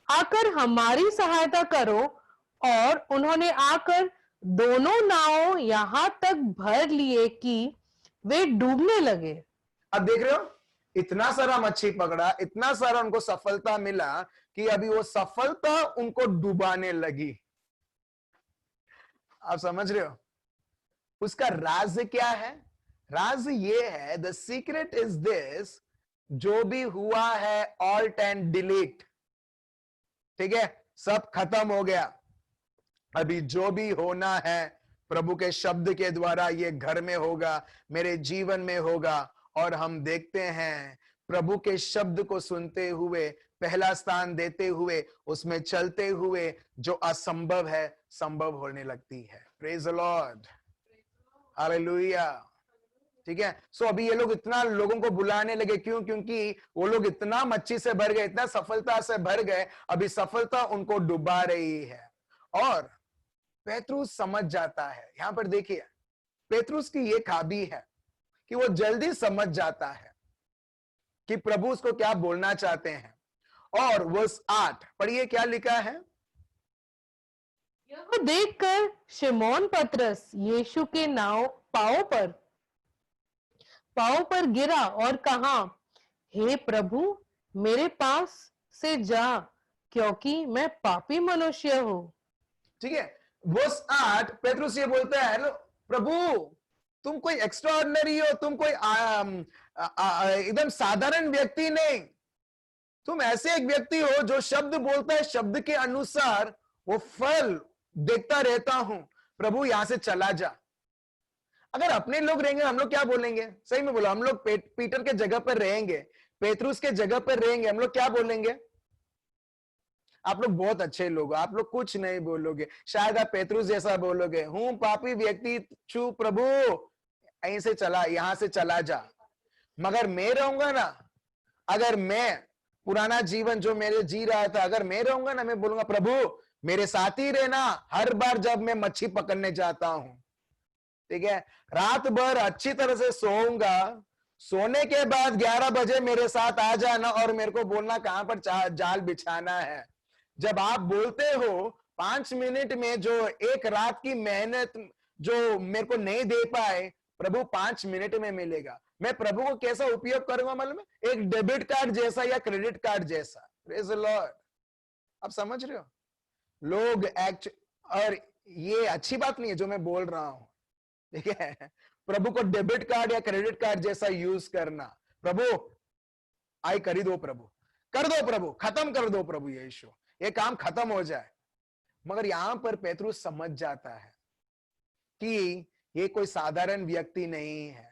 आकर हमारी सहायता करो, और उन्होंने आकर दोनों नाव यहां तक भर लिए कि वे डूबने लगे। अब देख रहे हो, इतना सारा मच्छी पकड़ा, इतना सारा उनको सफलता मिला, कि अभी वो सफलता उनको डुबाने लगी। आप समझ रहे हो उसका राज क्या है? राज ये है, द सीक्रेट इज दिस, जो भी हुआ है ऑल्ट एंड डिलीट, ठीक है, सब खत्म हो गया। अभी जो भी होना है प्रभु के शब्द के द्वारा ये घर में होगा, मेरे जीवन में होगा। और हम देखते हैं प्रभु के शब्द को सुनते हुए, पहला स्थान देते हुए, उसमें चलते हुए जो असंभव है संभव होने लगती है। Praise the Lord, hallelujah. ठीक है, सो अभी ये लोग इतना लोगों को बुलाने लगे, क्यों? क्योंकि वो लोग इतना मच्छी से भर गए, इतना सफलता से भर गए, अभी सफलता उनको डुबा रही है। और पेतरुस समझ जाता है। यहां पर देखिए पेतरुस की ये खाबी है कि वो जल्दी समझ जाता है कि प्रभु उसको क्या बोलना चाहते हैं। और वर्स 8 पढ़िए, क्या लिखा है? यह देखकर शिमोन पतरस यीशु के पांव पर गिरा और कहा, हे प्रभु, मेरे पास से जा, क्योंकि मैं पापी मनुष्य हूं। ठीक है, वर्स 8 पेतरुस ये बोलता है, हेलो प्रभु, तुम कोई एक्स्ट्रा ऑर्डिनरी हो, तुम कोई एकदम साधारण व्यक्ति नहीं, तुम ऐसे एक व्यक्ति हो जो शब्द बोलता है, शब्द के अनुसार वो फल देखता रहता हूं। प्रभु यहां से चला जा। अगर अपने लोग रहेंगे हम लोग क्या बोलेंगे? सही में बोलो, हम लोग पीटर के जगह पर रहेंगे, पेतरुस के जगह पर रहेंगे, हम लोग क्या बोलेंगे? आप लोग बहुत अच्छे लोग हो, आप लोग कुछ नहीं बोलोगे, शायद आप पेतरुस जैसा बोलोगे, हूं पापी व्यक्ति छू प्रभु, यहीं से चला, यहां से चला जा। मगर मैं रहूंगा ना, अगर मैं पुराना जीवन जो मेरे जी रहा था, अगर मैं रहूंगा ना, मैं बोलूंगा प्रभु मेरे साथ ही रहना हर बार जब मैं मच्छी पकड़ने जाता हूं। ठीक है, रात भर अच्छी तरह से सोऊंगा, सोने के बाद 11 बजे मेरे साथ आ जाना और मेरे को बोलना कहां पर जाल बिछाना है। जब आप बोलते हो 5 मिनट में जो एक रात की मेहनत जो मेरे को नहीं दे पाए, प्रभु 5 मिनट में मिलेगा। मैं प्रभु को कैसा उपयोग करूंगा मालूम है? एक डेबिट कार्ड जैसा या क्रेडिट कार्ड जैसा। प्रेज द लॉर्ड, आप समझ रहे हो? लोग और ये अच्छी बात नहीं है जो मैं बोल रहा हूं, ठीक है, प्रभु को डेबिट कार्ड या क्रेडिट कार्ड जैसा यूज करना। प्रभु आई करी दो, प्रभु कर दो, प्रभु खत्म कर दो, प्रभु यीशु ये काम खत्म हो जाए। मगर यहां पर पेतरुस समझ जाता है कि ये कोई साधारण व्यक्ति नहीं है,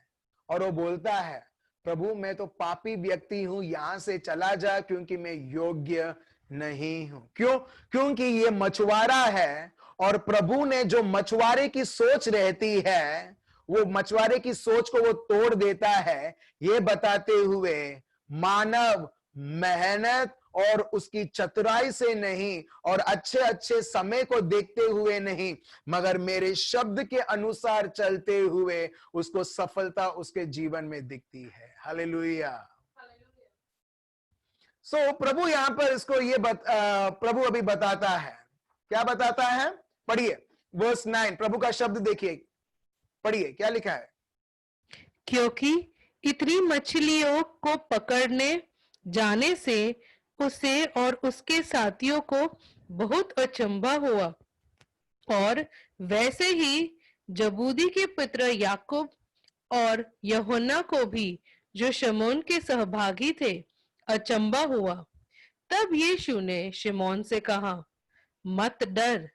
और वो बोलता है प्रभु मैं तो पापी व्यक्ति हूं, यहां से चला जा, क्योंकि मैं योग्य नहीं हूं। क्यों? क्योंकि ये मछुआरा है, और प्रभु ने जो मछुआरे की सोच रहती है, वो मछुआरे की सोच को वो तोड़ देता है, ये बताते हुए मानव मेहनत और उसकी चतुराई से नहीं, और अच्छे अच्छे समय को देखते हुए नहीं, मगर मेरे शब्द के अनुसार चलते हुए उसको सफलता उसके जीवन में दिखती है। हालेलुया। सो प्रभु यहां पर इसको ये प्रभु अभी बताता है, क्या बताता है? पढ़िए वर्स 9, प्रभु का शब्द देखिए, पढ़िए क्या लिखा है? क्योंकि इतनी मछलियों को पकड़ने जाने से उसे और उसके साथियों को बहुत अचंभा हुआ, और वैसे ही जबूदी के पुत्र याकूब और यूहन्ना को भी, जो शमौन के सहभागी थे, अचंभा हुआ। तब यीशु ने शिमोन से कहा, मत डर,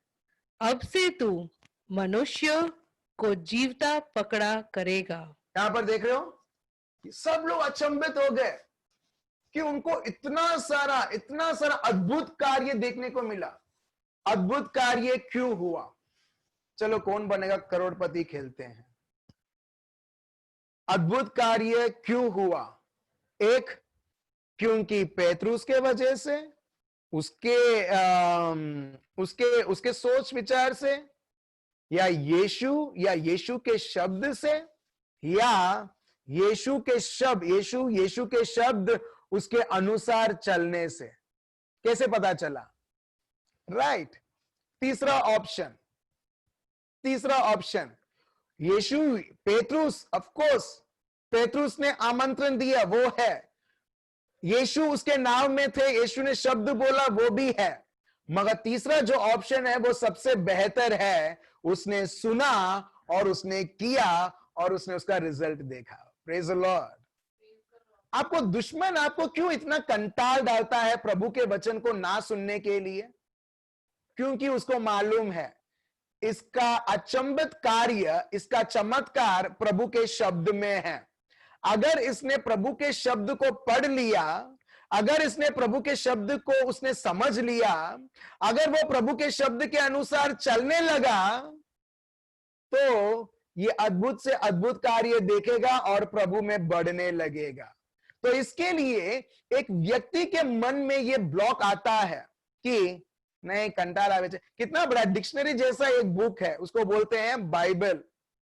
अब से तू मनुष्य को जीवता पकड़ा करेगा। यहां पर देख रहे हो सब लोग अचंभित हो गए कि उनको इतना सारा अद्भुत कार्य देखने को मिला। अद्भुत कार्य क्यों हुआ? चलो कौन बनेगा करोड़पति खेलते हैं। अद्भुत कार्य क्यों हुआ? एक, क्योंकि पेतरुस के वजह से, उसके सोच विचार से, या यीशु के शब्द से, या यीशु के शब्द उसके अनुसार चलने से। कैसे पता चला? राइट, तीसरा option Petrus, of course Petrus ने आमंत्रण दिया, वो है यीशु उसके नाव में थे, यीशु ने शब्द बोला, वो भी है, मगर तीसरा जो ऑप्शन है वो सबसे बेहतर है। उसने सुना और उसने किया और उसने उसका रिजल्ट देखा। Praise the Lord. आपको दुश्मन आपको क्यों इतना कंटाल डालता है प्रभु के वचन को ना सुनने के लिए? क्योंकि उसको मालूम है इसका अचंभित कार्य, इसका चमत्कार प्रभु के शब्द में है। अगर इसने प्रभु के शब्द को पढ़ लिया, अगर इसने प्रभु के शब्द को उसने समझ लिया, अगर वो प्रभु के शब्द के अनुसार चलने लगा, तो ये अद्भुत से अद्भुत कार्य देखेगा और प्रभु में बढ़ने लगेगा। तो इसके लिए एक व्यक्ति के मन में ये ब्लॉक आता है कि नहीं, कंटाल आवे। कितना बड़ा डिक्शनरी जैसा एक बुक है, उसको बोलते हैं बाइबल।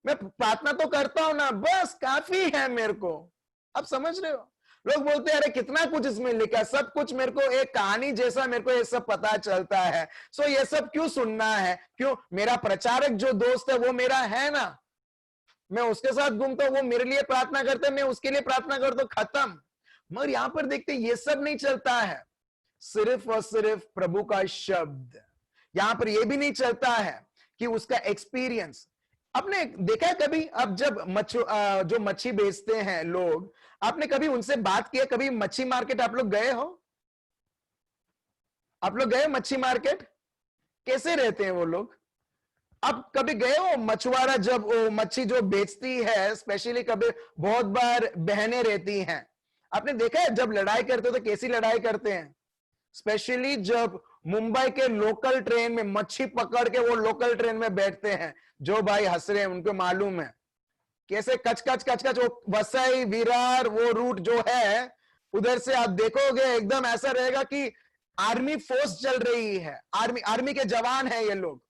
मैं प्रार्थना तो करता हूं ना, बस काफी है मेरे को। आप समझ रहे हो? लोग बोलते हैं अरे कितना कुछ इसमें लिखा है, सब कुछ मेरे को एक कहानी जैसा मेरे को ये सब पता चलता है, सो ये सब क्यों सुनना है? क्यों? मेरा प्रचारक जो दोस्त है वो मेरा है ना, मैं उसके साथ घूमता हूं, वो मेरे लिए प्रार्थना करते हैं, मैं उसके लिए प्रार्थना करता हूं, खत्म। मगर यहां पर देखते ये सब नहीं चलता है, सिर्फ और सिर्फ प्रभु का शब्द। यहां पर यह भी नहीं चलता है कि उसका एक्सपीरियंस। आपने देखा कभी, अब जब जो मच्छी बेचते हैं लोग, आपने कभी उनसे बात किया? कभी मच्छी मार्केट आप लोग गए हो? आप लोग गए मच्छी मार्केट? कैसे रहते हैं वो लोग? अब कभी गए हो मछुआरा जब वो मच्छी जो बेचती है, स्पेशली कभी बहुत बार बहनें रहती हैं, आपने देखा है जब लड़ाई करते हो तो कैसी लड़ाई करते हैं? स्पेशली जब मुंबई के लोकल ट्रेन में मच्छी पकड़ के वो लोकल ट्रेन में बैठते हैं, जो भाई हंस रहे हैं उनको मालूम है कैसे कच कच कच कच, वो वसई विरार वो रूट जो है, उधर से आप देखोगे एकदम ऐसा रहेगा कि आर्मी फोर्स चल रही है, आर्मी के जवान है ये लोग,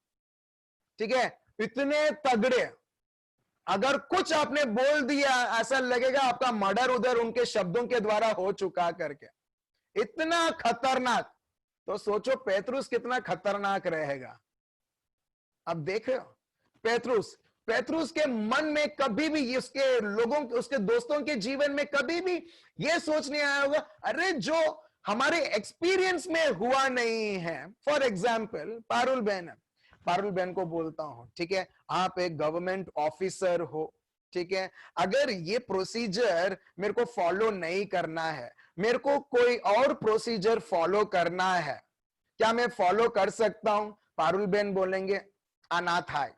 ठीक है, इतने तगड़े। अगर कुछ आपने बोल दिया ऐसा लगेगा आपका मर्डर उधर उनके शब्दों के द्वारा हो चुका करके, इतना खतरनाक। तो सोचो पेतरुस कितना खतरनाक रहेगा। अब देख रहे हो पेतरुस के मन में कभी भी उसके लोगों, उसके दोस्तों के जीवन में कभी भी यह सोच नहीं आया होगा अरे जो हमारे एक्सपीरियंस में हुआ नहीं है। फॉर एग्जाम्पल पारुल बहन को बोलता हूं, ठीक है, आप एक गवर्नमेंट ऑफिसर हो, ठीक है, अगर ये प्रोसीजर मेरे को फॉलो नहीं करना है, मेरे को कोई और प्रोसीजर फॉलो करना है, क्या मैं फॉलो कर सकता हूं? पारुल बहन बोलेंगे अनाथ।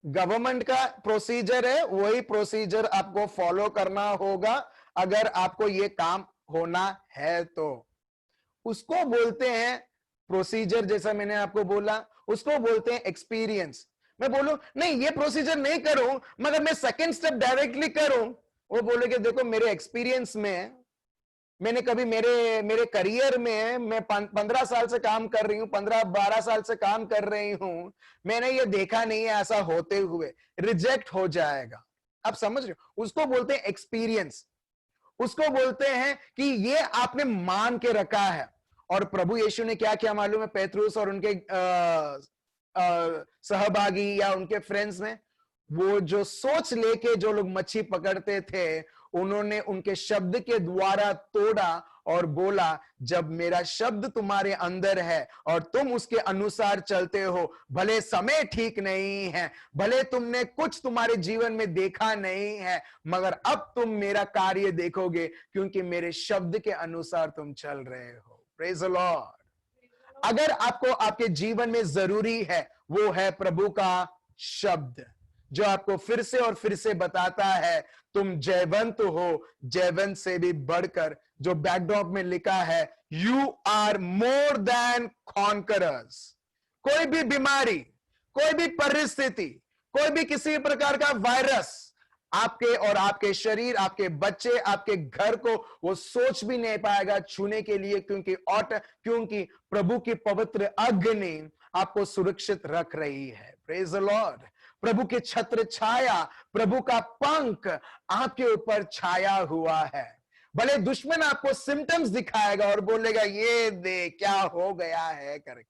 गवर्नमेंट का प्रोसीजर है, वही प्रोसीजर आपको फॉलो करना होगा अगर आपको ये काम होना है तो। उसको बोलते हैं प्रोसीजर, जैसा मैंने आपको बोला, उसको बोलते हैं एक्सपीरियंस। मैं बोलूं नहीं ये प्रोसीजर नहीं करूं मगर मैं सेकंड स्टेप डायरेक्टली करूं, वो बोलेगे देखो मेरे एक्सपीरियंस में, मैंने कभी मेरे करियर में मैं 15 साल से काम कर रही हूं, 15-12 साल से काम कर रही हूं, मैंने ये देखा नहीं है ऐसा होते हुए, रिजेक्ट हो जाएगा। आप समझ रहे हो? उसको बोलते हैं एक्सपीरियंस, उसको बोलते हैं कि ये आपने मान के रखा है। और प्रभु यीशु ने क्या किया मालूम है? पेतरुस और उनके सहभागी या उनके फ्रेंड्स ने, वो जो सोच लेके जो लोग मच्छी पकड़ते थे, उन्होंने उनके शब्द के द्वारा तोड़ा और बोला जब मेरा शब्द तुम्हारे अंदर है और तुम उसके अनुसार चलते हो, भले समय ठीक नहीं है, भले तुमने कुछ तुम्हारे जीवन में देखा नहीं है, मगर अब तुम मेरा कार्य देखोगे क्योंकि मेरे शब्द के अनुसार तुम चल रहे हो। Praise the Lord. अगर आपको आपके जीवन में जरूरी है, वो है प्रभु का शब्द, जो आपको फिर से और फिर से बताता है तुम जयवंत हो, जयवंत से भी बढ़कर, जो बैकड्रॉप में लिखा है you are more than conquerors. कोई भी बीमारी, कोई भी परिस्थिति, कोई भी किसी प्रकार का वायरस आपके और आपके शरीर, आपके बच्चे, आपके घर को वो सोच भी नहीं पाएगा छूने के लिए, क्योंकि प्रभु की पवित्र अग्नि आपको सुरक्षित रख रही है। Praise the Lord. प्रभु के छत्र छाया, प्रभु का पंख आपके ऊपर छाया हुआ है। भले दुश्मन आपको सिम्टम्स दिखाएगा और बोलेगा ये दे क्या हो गया है करके,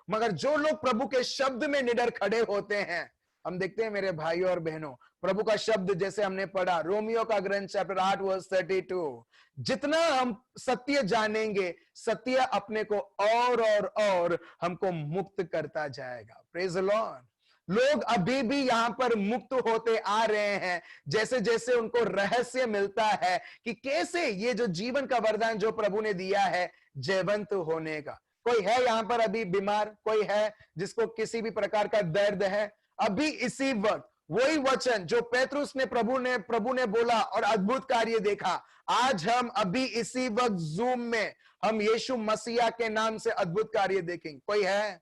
मगर जो लोग प्रभु के शब्द में निडर खड़े होते हैं, हम देखते हैं मेरे भाइयों और बहनों, प्रभु का शब्द जैसे हमने पढ़ा रोमियो का ग्रंथ चैप्टर 8 वर्स 32, जितना हम सत्य जानेंगे, सत्य अपने को और हमको मुक्त करता जाएगा। Praise the Lord. लोग अभी भी यहां पर मुक्त होते आ रहे हैं, जैसे जैसे उनको रहस्य मिलता है कि कैसे ये जो जीवन का वरदान जो प्रभु ने दिया है जयवंत होने का। कोई है यहां पर अभी बीमार? कोई है जिसको किसी भी प्रकार का दर्द है? अभी इसी वक्त वही वचन जो पेतरुस ने प्रभु ने बोला और अद्भुत कार्य देखा, आज हम अभी इसी वक्त जूम में हम यीशु मसीहा के नाम से अद्भुत कार्य देखेंगे। कोई है?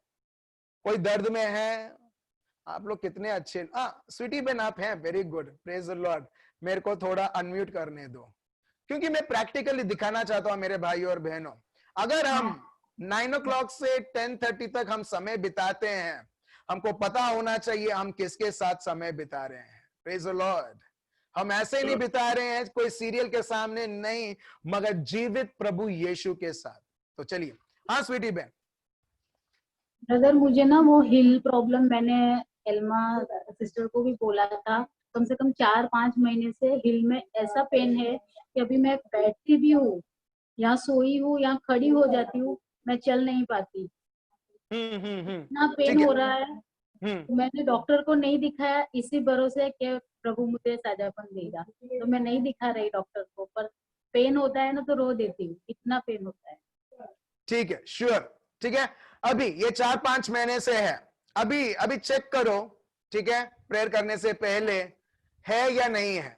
कोई दर्द में है? आप लोग कितने अच्छे। स्वीटी बेन आप हैं, very good, praise the Lord. मेरे को थोड़ा अनम्यूट करने दो, क्योंकि मैं प्रैक्टिकली दिखाना चाहता हूं मेरे भाइयों और बहनों। अगर हम 9 o'clock से 10:30 तक हम समय बिताते हैं, हमको पता होना चाहिए हम किसके साथ समय बिता रहे हैं। Praise the Lord. हम ऐसे नहीं बिता रहे हैं कोई सीरियल के सामने, नहीं, मगर जीवित प्रभु यीशु के साथ। तो चलिए। हाँ स्वीटी बहन। ब्रदर, मुझे ना वो हिल प्रॉब्लम, मैंने एल्मा सिस्टर को भी बोला था, कम से कम 4-5 महीने से हिल में ऐसा पेन है कि अभी मैं बैठती भी हूँ, यहाँ सोई हूँ, यहाँ खड़ी हो जाती हूँ, मैं चल नहीं पाती। इतना पेन हो रहा है। मैंने डॉक्टर को नहीं दिखाया, इसी भरोसे कि प्रभु मुझे साझापन देगा, तो मैं नहीं दिखा रही डॉक्टर को, पर पेन होता है ना तो रो देती हूँ, इतना पेन होता है। ठीक है, श्योर, ठीक है। अभी ये 4-5 महीने से है, अभी चेक करो, ठीक है, प्रेयर करने से पहले है या नहीं है?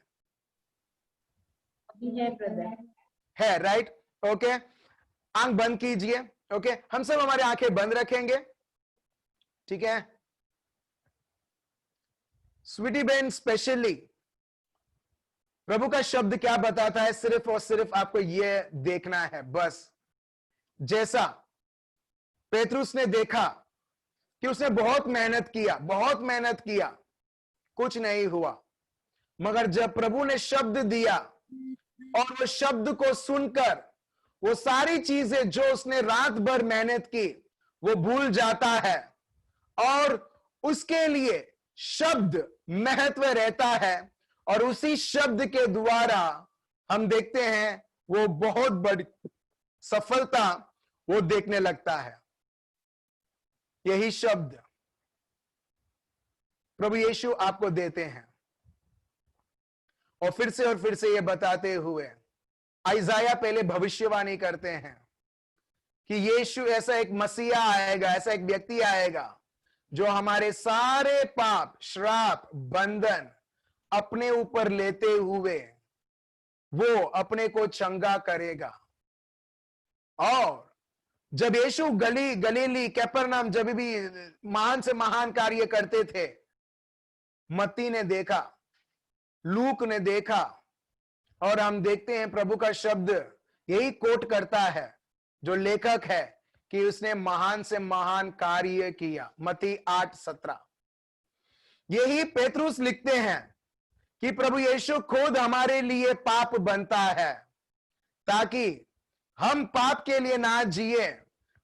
अभी है ब्रदर, है, राइट, ओके। आंख बंद कीजिए, ओके, हम सब हमारे आंखें बंद रखेंगे, ठीक है। स्वीटी बेन स्पेशली प्रभु का शब्द क्या बताता है, सिर्फ और सिर्फ आपको यह देखना है बस। जैसा पेतरुस ने देखा कि उसने बहुत मेहनत किया, कुछ नहीं हुआ, मगर जब प्रभु ने शब्द दिया और वो शब्द को सुनकर वो सारी चीजें जो उसने रात भर मेहनत की वो भूल जाता है, और उसके लिए शब्द महत्व रहता है, और उसी शब्द के द्वारा हम देखते हैं वो बहुत बड़ी सफलता वो देखने लगता है। यही शब्द प्रभु यीशु आपको देते हैं, और फिर से ये बताते हुए आइजाया पहले भविष्यवाणी करते हैं कि यीशु ऐसा एक मसीहा आएगा, ऐसा एक व्यक्ति आएगा जो हमारे सारे पाप, श्राप, बंधन अपने ऊपर लेते हुए वो अपने को चंगा करेगा। और जब यीशु गलीली कैपरनाम जब भी महान से महान कार्य करते थे, मत्ती ने देखा, लूक ने देखा, और हम देखते हैं प्रभु का शब्द यही कोट करता है जो लेखक है कि उसने महान से महान कार्य किया, मत्ती 8:17। यही पेतरुस लिखते हैं कि प्रभु यीशु खुद हमारे लिए पाप बनता है, ताकि हम पाप के लिए ना जिए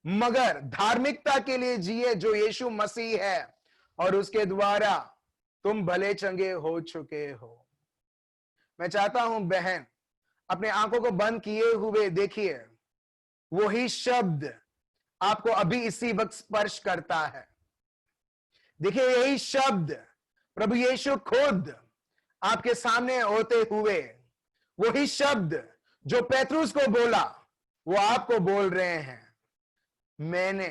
मगर धार्मिकता के लिए जिए, जो यीशु मसीह है, और उसके द्वारा तुम भले चंगे हो चुके हो। मैं चाहता हूं बहन अपने आंखों को बंद किए हुए देखिए, वही शब्द आपको अभी इसी वक्त स्पर्श करता है। देखिए यही शब्द प्रभु यीशु खुद आपके सामने होते हुए, वही शब्द जो पेतरुस को बोला वो आपको बोल रहे हैं। मैंने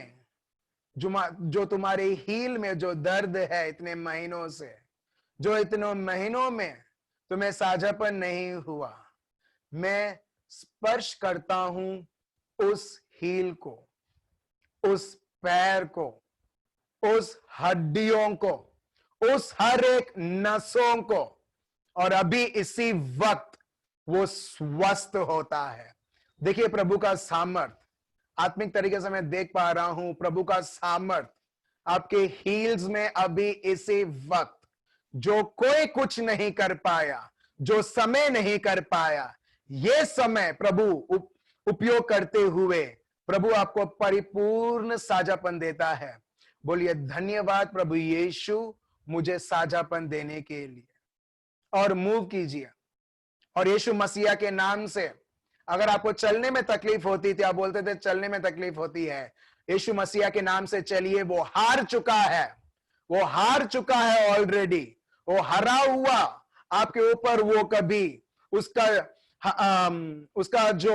जो तुम्हारे हील में जो दर्द है इतने महीनों से, जो इतने महीनों में तुम्हें साझापन नहीं हुआ, मैं स्पर्श करता हूं उस हील को, उस पैर को, उस हड्डियों को, उस हर एक नसों को, और अभी इसी वक्त वो स्वस्थ होता है। देखिए प्रभु का सामर्थ, आत्मिक तरीके से मैं देख पा रहा हूं प्रभु का सामर्थ आपके हील्स में अभी इसी वक्त। जो कोई कुछ नहीं कर पाया, जो समय नहीं कर पाया, ये समय प्रभु उपयोग करते हुए प्रभु आपको परिपूर्ण साझापन देता है। बोलिए धन्यवाद प्रभु यीशु, मुझे साझापन देने के लिए, और मूव कीजिए। और यीशु मसीहा के नाम से अगर आपको चलने में तकलीफ होती थी, आप बोलते थे चलने में तकलीफ होती है, यीशु मसीहा के नाम से चलिए। वो हार चुका है, वो हार चुका है ऑलरेडी। वो हरा हुआ आपके ऊपर वो कभी उसका जो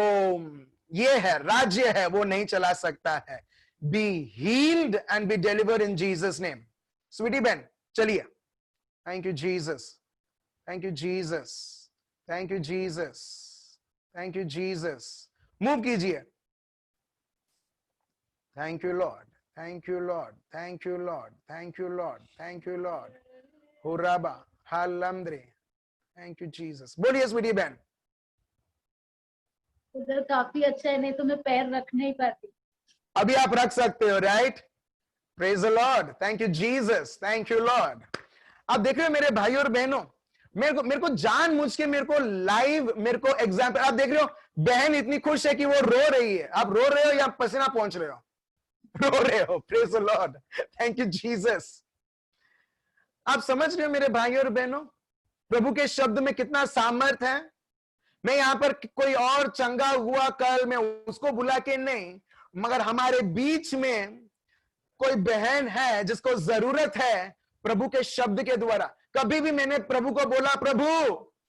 ये है राज्य है वो नहीं चला सकता है। Be healed and be deliver in Jesus name. Sweety बहन चलिए। Thank you Jesus, thank you Jesus, thank you Jesus, thank you Jesus. Move कीजिए। Thank you Lord, thank you Lord, thank you Lord, thank you Lord, thank you Lord. हुराबा हालमद्रे, thank you Jesus. बोलिए स्वीटी बहन। उधर काफी अच्छा है, नहीं तो मैं पैर रख नहीं पाती। अभी आप रख सकते हो, right? Praise the Lord, thank you Jesus, thank you Lord. आप देख रहे हो मेरे भाई और बहनों, मेरे को जानबूझ के मेरे को लाइव मेरे को एग्जाम्पल, आप देख रहे हो बहन इतनी खुश है कि वो रो रही है। आप रो रहे हो या पसीना पहुंच रहे हो? रो रहे हो। Praise the Lord, thank you Jesus. आप समझ रहे हो मेरे भाई और बहनों, प्रभु के शब्द में कितना सामर्थ है। मैं यहां पर कोई और चंगा हुआ कल मैं उसको बुला के नहीं, मगर हमारे बीच में कोई बहन है जिसको जरूरत है प्रभु के शब्द के द्वारा। कभी भी मैंने प्रभु को बोला, प्रभु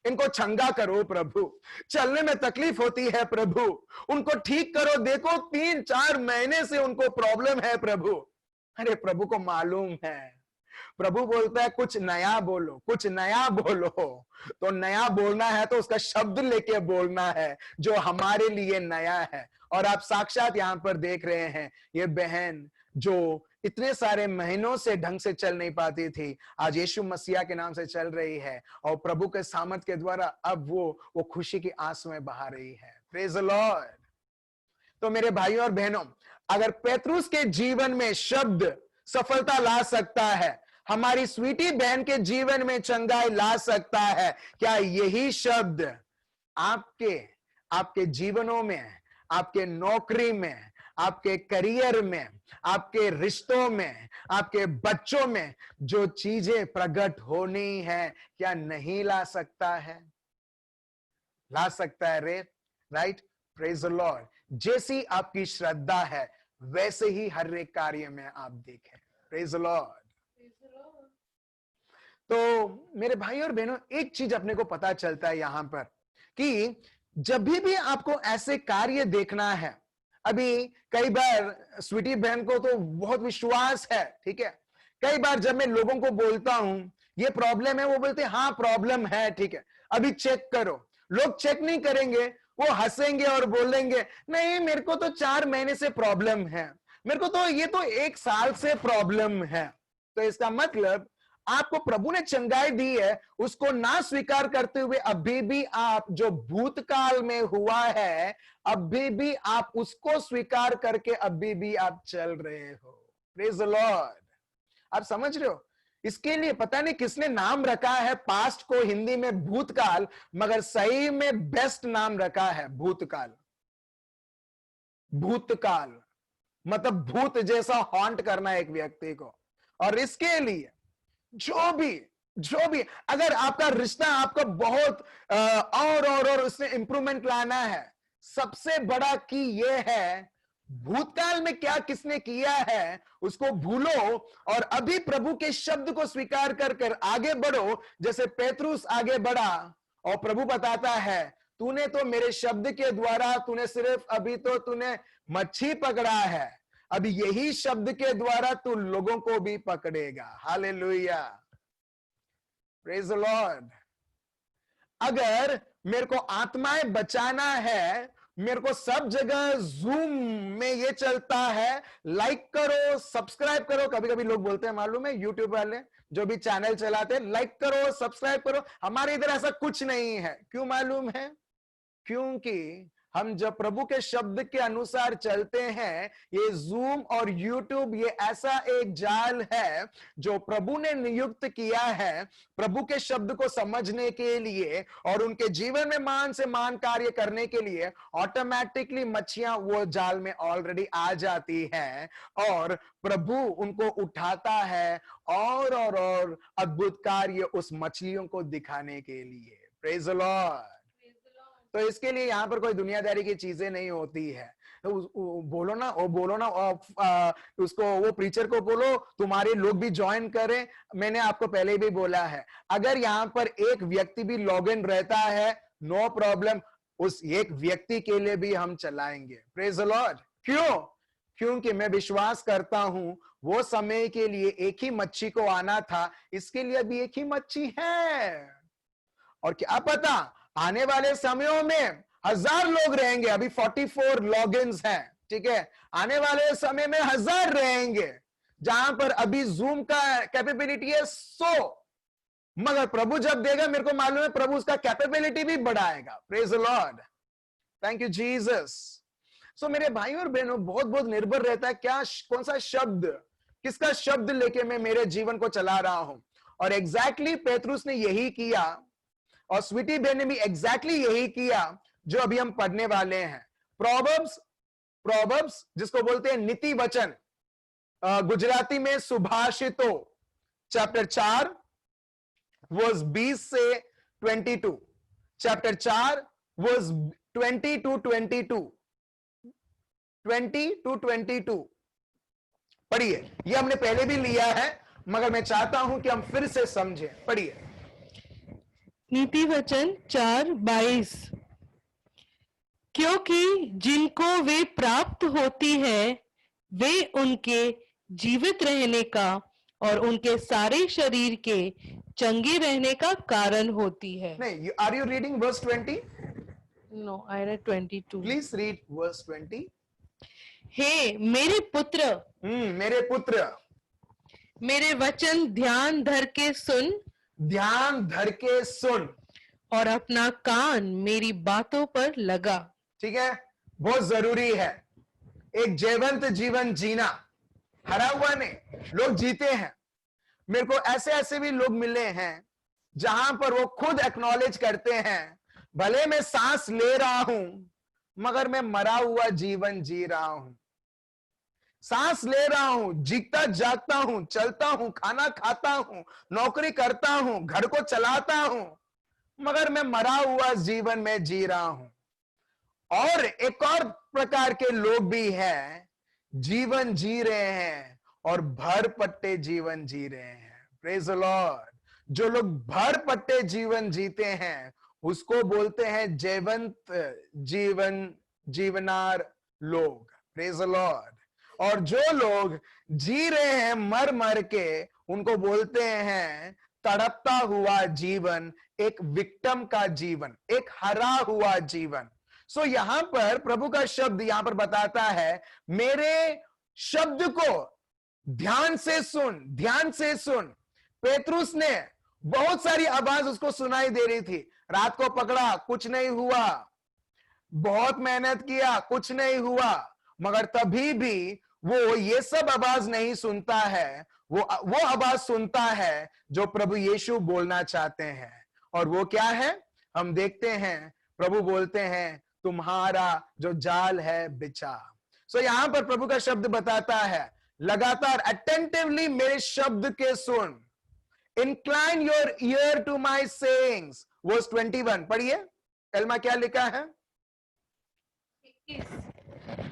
इनको चंगा करो, प्रभु चलने में तकलीफ होती है, प्रभु उनको ठीक करो, देखो 3-4 महीने से उनको प्रॉब्लम है प्रभु। अरे प्रभु को मालूम है। प्रभु बोलता है कुछ नया बोलो, कुछ नया बोलो। तो नया बोलना है तो उसका शब्द लेके बोलना है जो हमारे लिए नया है। और आप साक्षात यहां पर देख रहे हैं ये बहन जो इतने सारे महीनों से ढंग से चल नहीं पाती थी, आज यीशु मसीहा के नाम से चल रही है और प्रभु के सामर्थ के द्वारा अब वो खुशी की आंसुएं बहा रही है। Praise the Lord. तो मेरे भाइयों और बहनों, अगर पेत्रुस के जीवन में शब्द सफलता ला सकता है, हमारी स्वीटी बहन के जीवन में चंगाई ला सकता है, क्या यही शब्द आपके जीवनों में, आपके नौकरी में, आपके करियर में, आपके रिश्तों में, आपके बच्चों में जो चीजें प्रकट होनी है, क्या नहीं ला सकता है? ला सकता है रे, राइट? Praise the Lord. जैसी आपकी श्रद्धा है वैसे ही हर एक कार्य में आप देखें। Praise the Lord. तो मेरे भाई और बहनों, एक चीज अपने को पता चलता है यहां पर कि जब भी आपको ऐसे कार्य देखना है, अभी कई बार स्वीटी बहन को तो बहुत विश्वास है, ठीक है, कई बार जब मैं लोगों को बोलता हूं ये प्रॉब्लम है, वो बोलते हैं हाँ प्रॉब्लम है, ठीक है अभी चेक करो। लोग चेक नहीं करेंगे, वो हंसेंगे और बोलेंगे नहीं मेरे को तो 4 महीने से प्रॉब्लम है, मेरे को तो ये तो 1 साल से प्रॉब्लम है। तो इसका मतलब आपको प्रभु ने चंगाई दी है, उसको ना स्वीकार करते हुए अभी भी आप जो भूतकाल में हुआ है अभी भी आप उसको स्वीकार करके अभी भी आप चल रहे हो। Praise the Lord. आप समझ रहे हो? इसके लिए पता नहीं किसने नाम रखा है पास्ट को हिंदी में भूतकाल, मगर सही में बेस्ट नाम रखा है भूतकाल। भूतकाल मतलब भूत जैसा हॉन्ट करना एक व्यक्ति को। और इसके लिए जो भी अगर आपका रिश्ता आपको बहुत और उसमें इंप्रूवमेंट लाना है, सबसे बड़ा की ये है भूतकाल में क्या किसने किया है उसको भूलो और अभी प्रभु के शब्द को स्वीकार कर आगे बढ़ो। जैसे पेत्रुस आगे बढ़ा और प्रभु बताता है तूने तो मेरे शब्द के द्वारा तूने सिर्फ अभी तो तूने मच्छी पकड़ा है, अभी यही शब्द के द्वारा तू लोगों को भी पकड़ेगा। Hallelujah, praise the Lord. अगर मेरे को आत्माएं बचाना है, मेरे को सब जगह जूम में ये चलता है लाइक करो सब्सक्राइब करो, कभी कभी लोग बोलते हैं मालूम है यूट्यूब वाले जो भी चैनल चलाते हैं लाइक करो सब्सक्राइब करो, हमारे इधर ऐसा कुछ नहीं है। क्यों मालूम है? क्योंकि हम जब प्रभु के शब्द के अनुसार चलते हैं, ये जूम और यूट्यूब ये ऐसा एक जाल है जो प्रभु ने नियुक्त किया है प्रभु के शब्द को समझने के लिए और उनके जीवन में मान से मान कार्य करने के लिए। ऑटोमेटिकली मच्छियां वो जाल में ऑलरेडी आ जाती है और प्रभु उनको उठाता है और अद्भुत कार्य उस मछलियों को दिखाने के लिए। Praise the Lord. तो इसके लिए यहां पर कोई दुनियादारी की चीजें नहीं होती है। तो बोलो ना उसको, वो प्रीचर को बोलो तुम्हारे लोग भी ज्वाइन करें। मैंने आपको पहले भी बोला है, अगर यहां पर एक व्यक्ति भी लॉग इन रहता है, नो प्रॉब्लम, उस एक व्यक्ति के लिए भी हम चलाएंगे। Praise the Lord. क्यों? क्योंकि मैं विश्वास करता हूं वो समय के लिए एक ही मच्छी को आना था, इसके लिए भी एक ही मच्छी है। और क्या पता आने वाले समयों में 1000 लोग रहेंगे। अभी 44 लॉगिन्स हैं, ठीक है। आने वाले समय में 1000 रहेंगे, जहां पर अभी जूम का कैपेबिलिटी है 100। मगर प्रभु जब देगा, मेरे को मालूम है प्रभु उसका कैपेबिलिटी भी बढ़ाएगा। Praise the Lord. Thank you Jesus. So मेरे भाई और बहनों, बहुत बहुत निर्भर रहता है क्या, कौन सा शब्द, किसका शब्द लेके मैं मेरे जीवन को चला रहा हूं। और एग्जैक्टली पेतरुस ने यही किया और स्वीटी बहन ने भी एग्जैक्टली यही किया जो अभी हम पढ़ने वाले हैं। प्रोवर्ब्स जिसको बोलते हैं नीति वचन, गुजराती में सुभाषितों, चैप्टर 4 वर्स 20 से 22, चैप्टर 4 वर्स 20 to 22 पढ़िए। ये हमने पहले भी लिया है, मगर मैं चाहता हूं कि हम फिर से समझें। पढ़िए। नीति वचन 4:22। क्योंकि जिनको वे प्राप्त होती है वे उनके जीवित रहने का और उनके सारे शरीर के चंगे रहने का कारण होती है। नहीं, are you reading verse 20? No, I read 22। Please read verse 20। हे मेरे पुत्र, मेरे पुत्र, मेरे वचन ध्यान धर के सुन, ध्यान धर के सुन और अपना कान मेरी बातों पर लगा। ठीक है, बहुत जरूरी है एक जीवंत जीवन जीना। हरा हुआ नहीं, लोग जीते हैं। मेरे को ऐसे ऐसे भी लोग मिले हैं जहां पर वो खुद एक्नॉलेज करते हैं, भले मैं सांस ले रहा हूं मगर मैं मरा हुआ जीवन जी रहा हूं। सांस ले रहा हूं, जीता जागता हूं, चलता हूं, खाना खाता हूं, नौकरी करता हूं, घर को चलाता हूं, मगर मैं मरा हुआ जीवन में जी रहा हूं। और एक और प्रकार के लोग भी हैं, जीवन जी रहे हैं और भर पट्टे जीवन जी रहे हैं। Praise the Lord. जो लोग भर पट्टे जीवन जीते हैं उसको बोलते हैं जीवंत जीवनार लोग। Praise the Lord. और जो लोग जी रहे हैं मर मर के, उनको बोलते हैं तड़पता हुआ जीवन, एक विक्टिम का जीवन, एक हरा हुआ जीवन। सो यहां पर प्रभु का शब्द यहां पर बताता है, मेरे शब्द को ध्यान से सुन, ध्यान से सुन। पेतरुस ने बहुत सारी आवाज उसको सुनाई दे रही थी। रात को पकड़ा, कुछ नहीं हुआ, बहुत मेहनत किया, कुछ नहीं हुआ, मगर तभी भी वो ये सब आवाज नहीं सुनता है। वो आवाज सुनता है जो प्रभु यीशु बोलना चाहते हैं। और वो क्या है? हम देखते हैं प्रभु बोलते हैं, तुम्हारा जो जाल है बिछा। सो यहां पर प्रभु का शब्द बताता है, लगातार अटेंटिवली मेरे शब्द के सुन। Incline your ear to my sayings. Verse 21 पढ़िए। एल्मा क्या लिखा है?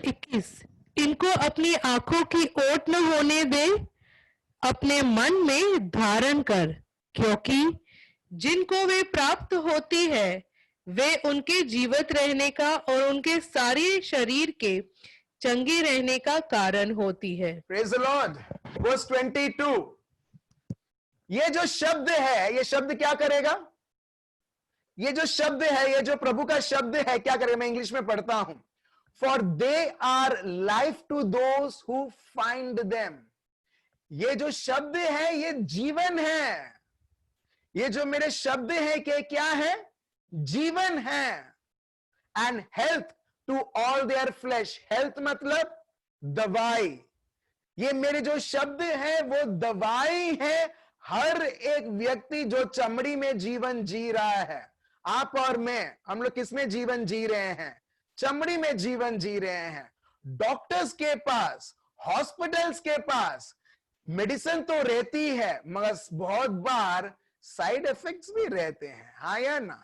21। इनको अपनी आंखों की ओट न होने दे, अपने मन में धारण कर, क्योंकि जिनको वे प्राप्त होती है वे उनके जीवित रहने का और उनके सारे शरीर के चंगे रहने का कारण होती है। Praise the Lord. वर्स 22। ये जो शब्द है, ये शब्द क्या करेगा? ये जो शब्द है, ये जो प्रभु का शब्द है, क्या करेगा? मैं इंग्लिश में पढ़ता हूं। For they are life to those who find them. ये जो शब्द है ये जीवन है। ये जो मेरे शब्द है कि क्या है? जीवन है। And health to all their flesh. Health मतलब दवाई। ये मेरे जो शब्द है वो दवाई है हर एक व्यक्ति जो चमड़ी में जीवन जी रहा है। आप और मैं, हम लोग किसमें जीवन जी रहे हैं? चमड़ी में जीवन जी रहे हैं। डॉक्टर्स के पास, हॉस्पिटल्स के पास मेडिसिन तो रहती है, मगर बहुत बार साइड इफेक्ट्स भी रहते हैं, हाँ या ना?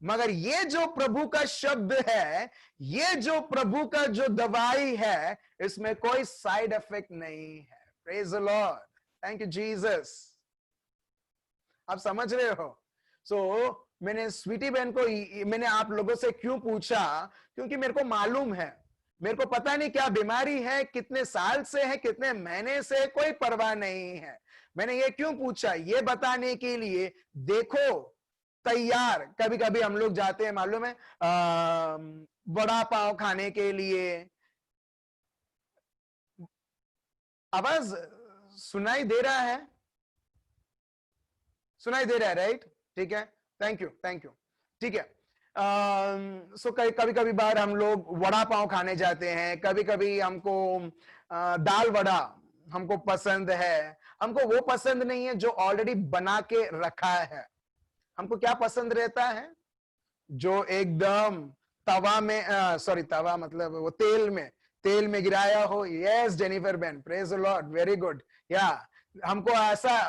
मगर ये जो प्रभु का शब्द है, ये जो प्रभु का जो दवाई है, इसमें कोई साइड इफेक्ट नहीं है। Praise the Lord, thank you Jesus. आप समझ रहे हो? सो मैंने स्वीटी बहन को, मैंने आप लोगों से क्यों पूछा, क्योंकि मेरे को मालूम है, मेरे को पता नहीं क्या बीमारी है, कितने साल से है, कितने महीने से, कोई परवाह नहीं है। मैंने ये क्यों पूछा? ये बताने के लिए, देखो तैयार, कभी कभी हम लोग जाते हैं, मालूम है, वड़ा पाव खाने के लिए। आवाज सुनाई दे रहा है? सुनाई दे रहा है, राइट? ठीक है, थैंक यू, थैंक यू। ठीक है, सो कभी कभी बार हम लोग वड़ा पाव खाने जाते हैं, कभी कभी हमको दाल वड़ा हमको पसंद है। हमको वो पसंद नहीं है जो ऑलरेडी बना के रखा है। हमको क्या पसंद रहता है? जो एकदम तवा में, सॉरी तवा मतलब वो तेल में गिराया हो। Yes Jennifer Ben, praise the Lord, very good. या हमको ऐसा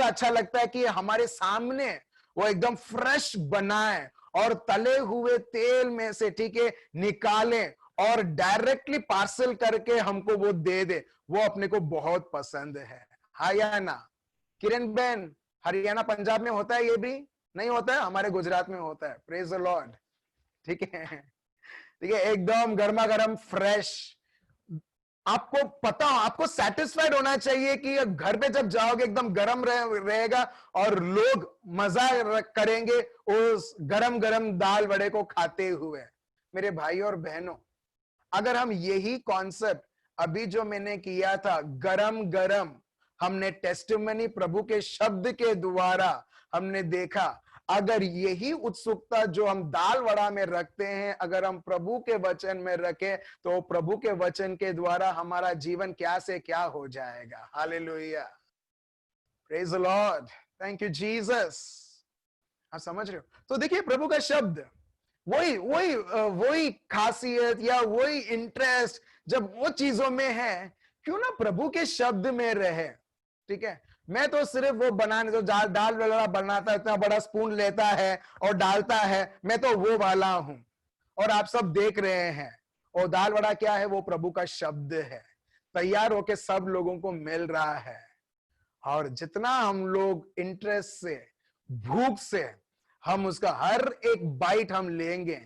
अच्छा लगता है कि हमारे सामने वो एकदम फ्रेश बनाए और तले हुए तेल में से, ठीक है, निकाले और डायरेक्टली पार्सल करके हमको वो दे दे। वो अपने को बहुत पसंद है, हाँ या ना? किरण बेन, हरियाणा पंजाब में होता है ये भी? नहीं होता है, हमारे गुजरात में होता है। प्रेज द लॉर्ड, ठीक है, ठीक है, एकदम गर्मा गर्म फ्रेश। आपको पता, आपको सेटिस्फाइड होना चाहिए कि घर पे जब जाओगे एकदम गरम रहेगा और लोग मजा करेंगे उस गरम गरम दाल वड़े को खाते हुए। मेरे भाई और बहनों, अगर हम यही कॉन्सेप्ट अभी जो मैंने किया था, गरम गरम हमने टेस्टिमनी प्रभु के शब्द के द्वारा हमने देखा, अगर यही उत्सुकता जो हम दाल वड़ा में रखते हैं, अगर हम प्रभु के वचन में रखें, तो प्रभु के वचन के द्वारा हमारा जीवन क्या से क्या हो जाएगा। Hallelujah, praise the Lord, thank you Jesus. आप समझ रहे हो? तो देखिए, प्रभु का शब्द, वही खासियत या वही इंटरेस्ट जब वो चीजों में है, क्यों ना प्रभु के शब्द में रहे। ठीक है, मैं तो सिर्फ वो बनाने, तो दाल वाला बनाता है, इतना बड़ा स्पून लेता है और डालता है, मैं तो वो वाला हूं। और आप सब देख रहे हैं, और दाल वड़ा क्या है? वो प्रभु का शब्द है, तैयार होके सब लोगों को मिल रहा है। और जितना हम लोग इंटरेस्ट से, भूख से हम उसका हर एक बाइट हम लेंगे,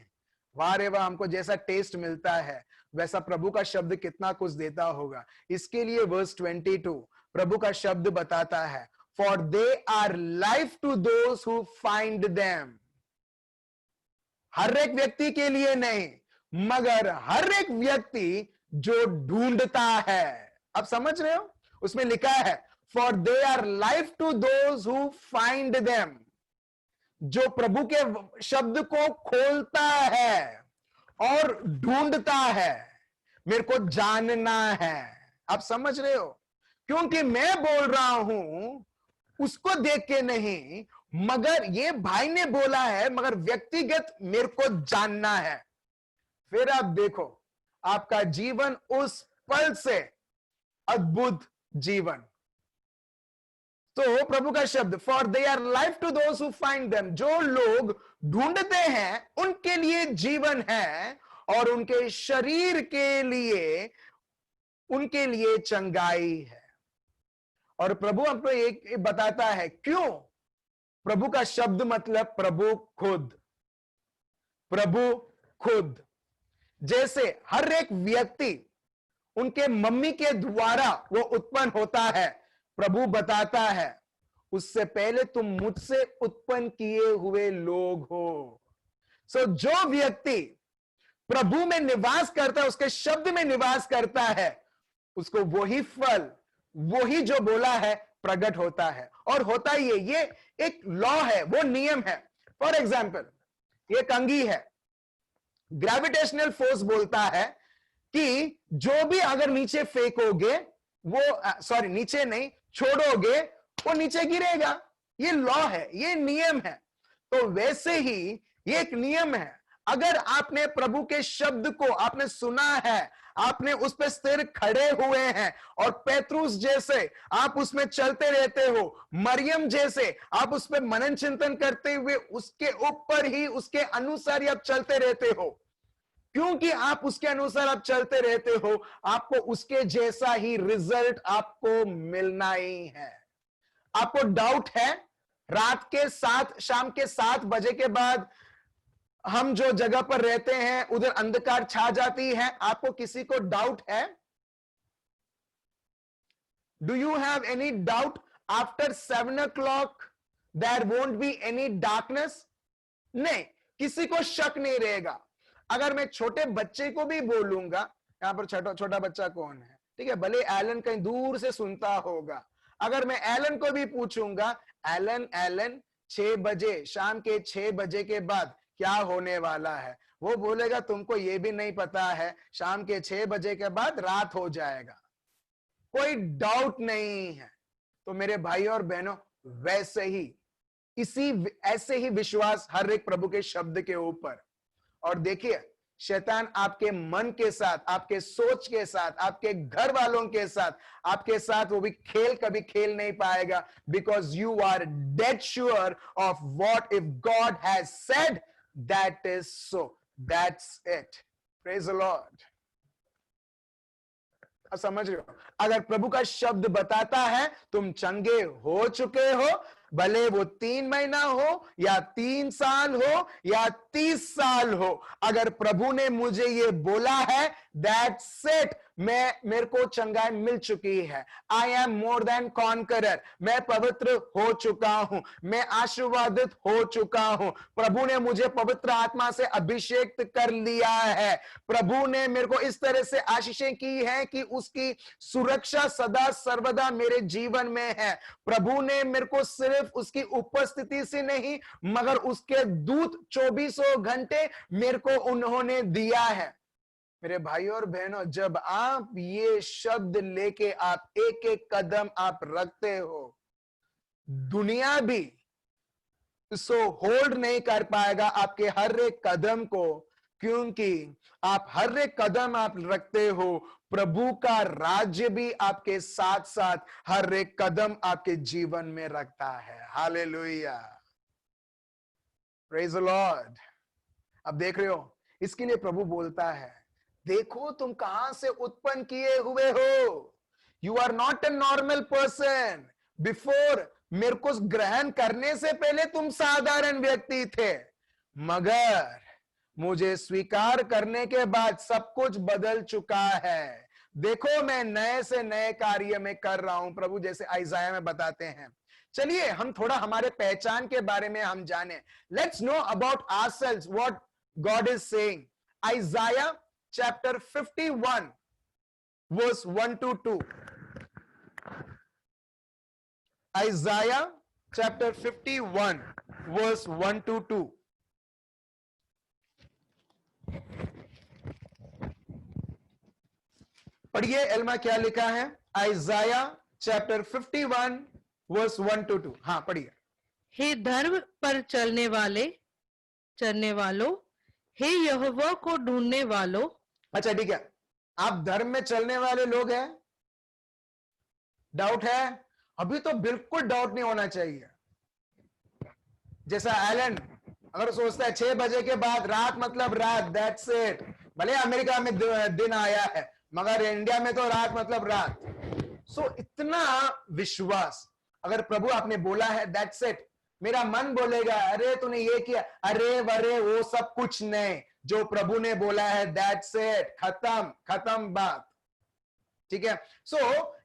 वाह रे वाह, हमको जैसा टेस्ट मिलता है वैसा प्रभु का शब्द कितना कुछ देता होगा। इसके लिए वर्स 22 प्रभु का शब्द बताता है, for they are life to those who find them. हर एक व्यक्ति के लिए नहीं, मगर हर एक व्यक्ति जो ढूंढता है। आप समझ रहे हो? उसमें लिखा है, for they are life to those who find them. जो प्रभु के शब्द को खोलता है और ढूंढता है, मेरे को जानना है। आप समझ रहे हो? क्योंकि मैं बोल रहा हूं उसको देख के नहीं, मगर ये भाई ने बोला है, मगर व्यक्तिगत मेरे को जानना है। फिर आप देखो, आपका जीवन उस पल से अद्भुत जीवन। तो प्रभु का शब्द, for they are life to those who find them. जो लोग ढूंढते हैं उनके लिए जीवन है, और उनके शरीर के लिए, उनके लिए चंगाई है। और प्रभु हमको एक बताता है क्यों। प्रभु का शब्द मतलब प्रभु खुद। प्रभु खुद, जैसे हर एक व्यक्ति उनके मम्मी के द्वारा वो उत्पन्न होता है, प्रभु बताता है, उससे पहले तुम मुझसे उत्पन्न किए हुए लोग हो। सो जो व्यक्ति प्रभु में निवास करता है, उसके शब्द में निवास करता है, उसको वही फल, वही जो बोला है प्रकट होता है। और होता ही है, ये एक लॉ है, वो नियम है। फॉर एग्जाम्पल, ये कंघी है, ग्रेविटेशनल फोर्स बोलता है कि जो भी अगर नीचे फेंकोगे वो सॉरी नीचे नहीं छोड़ोगे वो नीचे गिरेगा। ये लॉ है, ये नियम है। तो वैसे ही ये एक नियम है, अगर आपने प्रभु के शब्द को आपने सुना है, आपने उस पर स्थिर खड़े हुए हैं और पेत्रुस जैसे आप उसमें चलते रहते हो, मरियम जैसे आप उस पर मनन चिंतन करते हुए उसके ऊपर ही उसके अनुसार ही आप चलते रहते हो, क्योंकि आप उसके अनुसार आप चलते रहते हो, आपको उसके जैसा ही रिजल्ट आपको मिलना ही है। आपको डाउट है? रात के 7 शाम के 7 बजे के बाद हम जो जगह पर रहते हैं उधर अंधकार छा जाती है, आपको किसी को डाउट है? Do you have any doubt after 7 o'clock there won't be any darkness? नहीं, किसी को शक नहीं रहेगा। अगर मैं छोटे बच्चे को भी बोलूंगा, यहां पर छोटा बच्चा कौन है? ठीक है, भले एलन कहीं दूर से सुनता होगा, अगर मैं एलन को भी पूछूंगा, एलन 6 बजे शाम के 6 बजे के बाद क्या होने वाला है, वो बोलेगा तुमको ये भी नहीं पता है, शाम के 6 बजे के बाद रात हो जाएगा। कोई डाउट नहीं है। तो मेरे भाई और बहनों, वैसे ही ऐसे ही विश्वास हर एक प्रभु के शब्द के ऊपर। और देखिए, शैतान आपके मन के साथ, आपके सोच के साथ, आपके घर वालों के साथ, आपके साथ वो भी खेल कभी खेल नहीं पाएगा, because you are dead sure of what if God has said, that is so, that's it. Praise the Lord. अब समझ रहे हो? अगर प्रभु का शब्द बताता है तुम चंगे हो चुके हो, भले वो 3 महीना हो या 3 साल हो या 30 साल हो, अगर प्रभु ने मुझे ये बोला है, दैट्स इट, मेरे को चंगाई मिल चुकी है। I am more than conqueror, मैं पवित्र हो चुका हूं, मैं आशीर्वादित हो चुका हूं, प्रभु ने मुझे पवित्र आत्मा से अभिषेक कर लिया है, प्रभु ने मेरे को इस तरह से आशीषें की है कि उसकी सुरक्षा सदा सर्वदा मेरे जीवन में है। प्रभु ने मेरे को सिर्फ उसकी उपस्थिति से नहीं, मगर उसके दूत 24 घंटे मेरे को उन्होंने दिया है। मेरे भाइयों और बहनों, जब आप ये शब्द लेके आप एक एक कदम आप रखते हो, दुनिया भी इसको होल्ड नहीं कर पाएगा आपके हर एक कदम को, क्योंकि आप हर एक कदम आप रखते हो, प्रभु का राज्य भी आपके साथ साथ हर एक कदम आपके जीवन में रखता है। Hallelujah, praise the Lord. अब देख रहे हो, इसके लिए प्रभु बोलता है, देखो तुम कहां से उत्पन्न किए हुए हो। You are not a normal person. Before मेरे को ग्रहण करने से पहले तुम साधारण व्यक्ति थे, मगर मुझे स्वीकार करने के बाद सब कुछ बदल चुका है। देखो मैं नए से नए कार्य में कर रहा हूं, प्रभु जैसे आइजाया में बताते हैं। चलिए हम थोड़ा हमारे पहचान के बारे में हम जाने। Let's know about ourselves what God is saying. आइजाया chapter 51 verse 1 to 2. Isaiah chapter 51 verse 1 to 2. पढ़िए एल्मा क्या लिखा है। Isaiah chapter 51 verse 1 to 2। हाँ पढ़िए। हे धर्म पर चलने वालों, हे यहोवा को ढूंढने वालों। अच्छा ठीक है, आप धर्म में चलने वाले लोग हैं? डाउट है? अभी तो बिल्कुल डाउट नहीं होना चाहिए। जैसा एलन अगर सोचता है 6 बजे के बाद रात मतलब रात, दैट्स इट। भले अमेरिका में दिन आया है, मगर इंडिया में तो रात मतलब रात। सो इतना विश्वास, अगर प्रभु आपने बोला है दैट्स इट। मेरा मन बोलेगा अरे तूने ये किया, अरे वरे वो सब कुछ नहीं, जो प्रभु ने बोला है दैट्स इट, खत्म बात। ठीक है। सो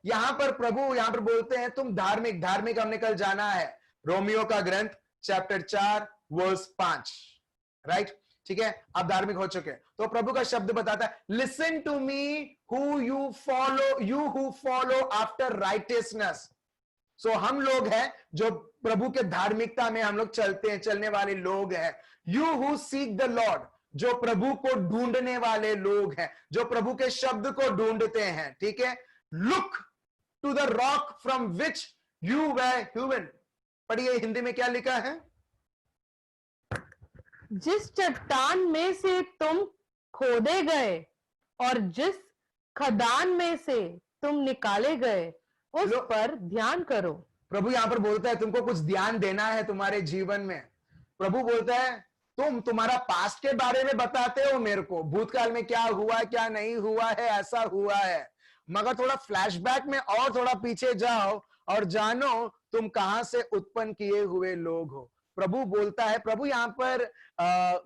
यहां पर प्रभु यहां पर बोलते हैं तुम धार्मिक हमने कल जाना है रोमियो का ग्रंथ चैप्टर 4 वर्स 5, राइट। ठीक है, आप धार्मिक हो चुके। तो प्रभु का शब्द बताता है listen to me who you follow after righteousness. So हम लोग हैं जो प्रभु के धार्मिकता में हम लोग चलने वाले लोग हैं। You who seek the Lord, जो प्रभु को ढूंढने वाले लोग हैं, जो प्रभु के शब्द को ढूंढते हैं, ठीक है। Look to the rock from which you were hewn. पढ़िए हिंदी में क्या लिखा है। जिस चट्टान में से तुम खोदे गए और जिस खदान में से तुम निकाले गए उस पर ध्यान करो। प्रभु यहां पर बोलता है तुमको कुछ ध्यान देना है तुम्हारे जीवन में। प्रभु बोलता है तुम्हारा पास्ट के बारे में बताते हो मेरे को, भूतकाल में क्या हुआ क्या नहीं हुआ है, ऐसा हुआ है, मगर थोड़ा फ्लैशबैक में और थोड़ा पीछे जाओ और जानो तुम कहां से उत्पन्न किए हुए लोग हो। प्रभु बोलता है, प्रभु यहां पर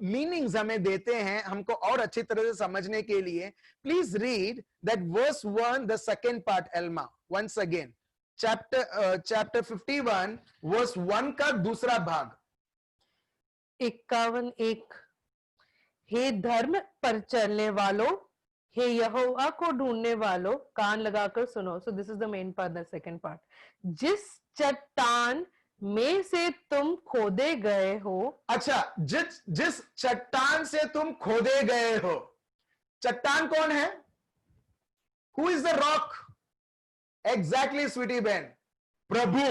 मीनिंग्स हमें देते हैं हमको और अच्छी तरह से समझने के लिए। Please read that verse 1 the second part Elma once again. Chapter 51 verse 1 का दूसरा भाग। 51:1 हे धर्म पर चलने वालों, हे यहोवा को ढूंढने वालों, कान लगाकर सुनो। So this is the main part, the second part. जिस चट्टान में से तुम खोदे गए हो। अच्छा, जिस चट्टान से तुम खोदे गए हो। चट्टान कौन है? Who is the rock? Exactly Sweety बहन, प्रभु।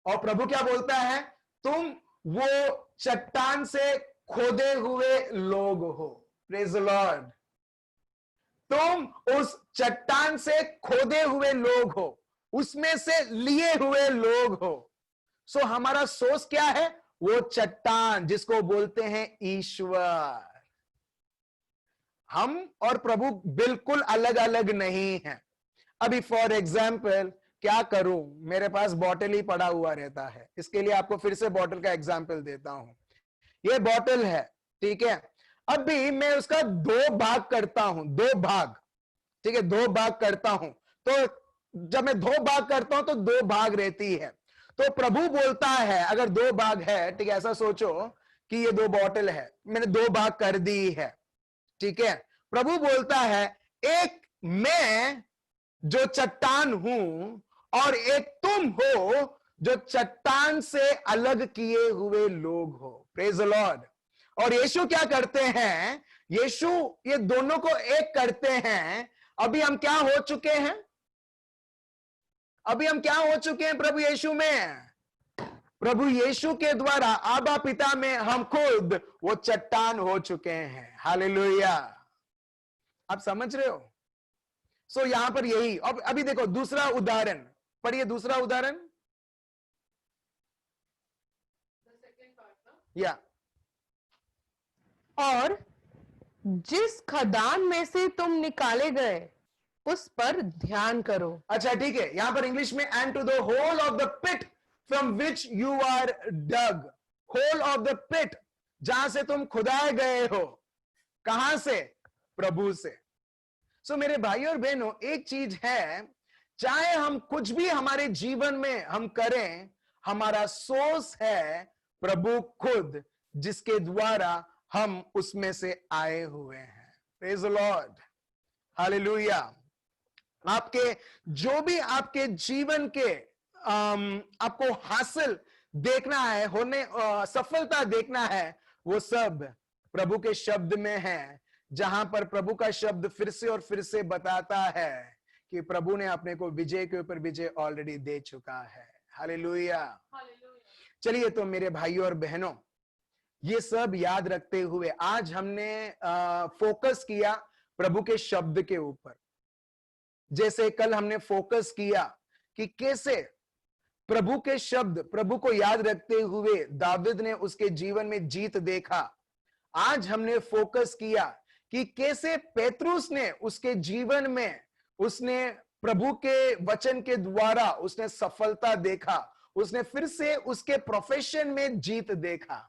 और प्रभु क्या बोलता है? तुम वो चट्टान से खोदे हुए लोग हो। Praise the Lord. तुम उस चट्टान से खोदे हुए लोग हो, उसमें से लिए हुए लोग हो। सो हमारा सोर्स क्या है? वो चट्टान जिसको बोलते हैं ईश्वर। हम और प्रभु बिल्कुल अलग अलग नहीं हैं। अभी फॉर एग्जाम्पल क्या करूं, मेरे पास बॉटल ही पड़ा हुआ रहता है। इसके लिए आपको फिर से बॉटल का एग्जाम्पल देता हूं। ये बॉटल है, ठीक है। अभी मैं उसका 2 भाग करता हूं, 2 भाग, ठीक है, 2 भाग करता हूं। तो जब मैं 2 भाग करता हूं तो 2 भाग रहती है। तो प्रभु बोलता है अगर 2 भाग है, ठीक है, ऐसा सोचो कि ये 2 बॉटल है, मैंने 2 भाग कर दी है, ठीक है। प्रभु बोलता है एक मैं जो चट्टान हूं और एक तुम हो जो चट्टान से अलग किए हुए लोग हो। Praise the Lord. और यीशु क्या करते हैं? यीशु ये दोनों को एक करते हैं। अभी हम क्या हो चुके हैं? अभी हम क्या हो चुके हैं प्रभु यीशु में? प्रभु यीशु के द्वारा आबा पिता में हम खुद वो चट्टान हो चुके हैं। हालेलुया। आप समझ रहे हो? सो यहां पर यही। अब अभी देखो दूसरा उदाहरण पढ़िए, दूसरा उदाहरण। या और जिस खदान में से तुम निकाले गए उस पर ध्यान करो। अच्छा, ठीक है। यहां पर इंग्लिश में and to the hole of the pit from which you are dug. Hole of the pit, जहां से तुम खुदाए गए हो। कहां से? प्रभु से। सो मेरे भाई और बहनों, एक चीज है, चाहे हम कुछ भी हमारे जीवन में हम करें, हमारा सोर्स है प्रभु खुद, जिसके द्वारा हम उसमें से आए हुए हैं। Praise the Lord. हालेलुया। आपके जो भी आपके जीवन के आपको हासिल देखना है, होने सफलता देखना है, वो सब प्रभु के शब्द में है। जहां पर प्रभु का शब्द फिर से और फिर से बताता है कि प्रभु ने अपने को विजय के ऊपर विजय ऑलरेडी दे चुका है। हालेलुया। चलिए, तो मेरे भाइयों और बहनों, ये सब याद रखते हुए आज हमने फोकस किया प्रभु के शब्द के ऊपर। जैसे कल हमने फोकस किया कि कैसे प्रभु के शब्द, प्रभु को याद रखते हुए दाऊद ने उसके जीवन में जीत देखा। आज हमने फोकस किया कि कैसे पेत्रुस ने उसके जीवन में उसने प्रभु के वचन के द्वारा उसने सफलता देखा, उसने फिर से उसके प्रोफेशन में जीत देखा।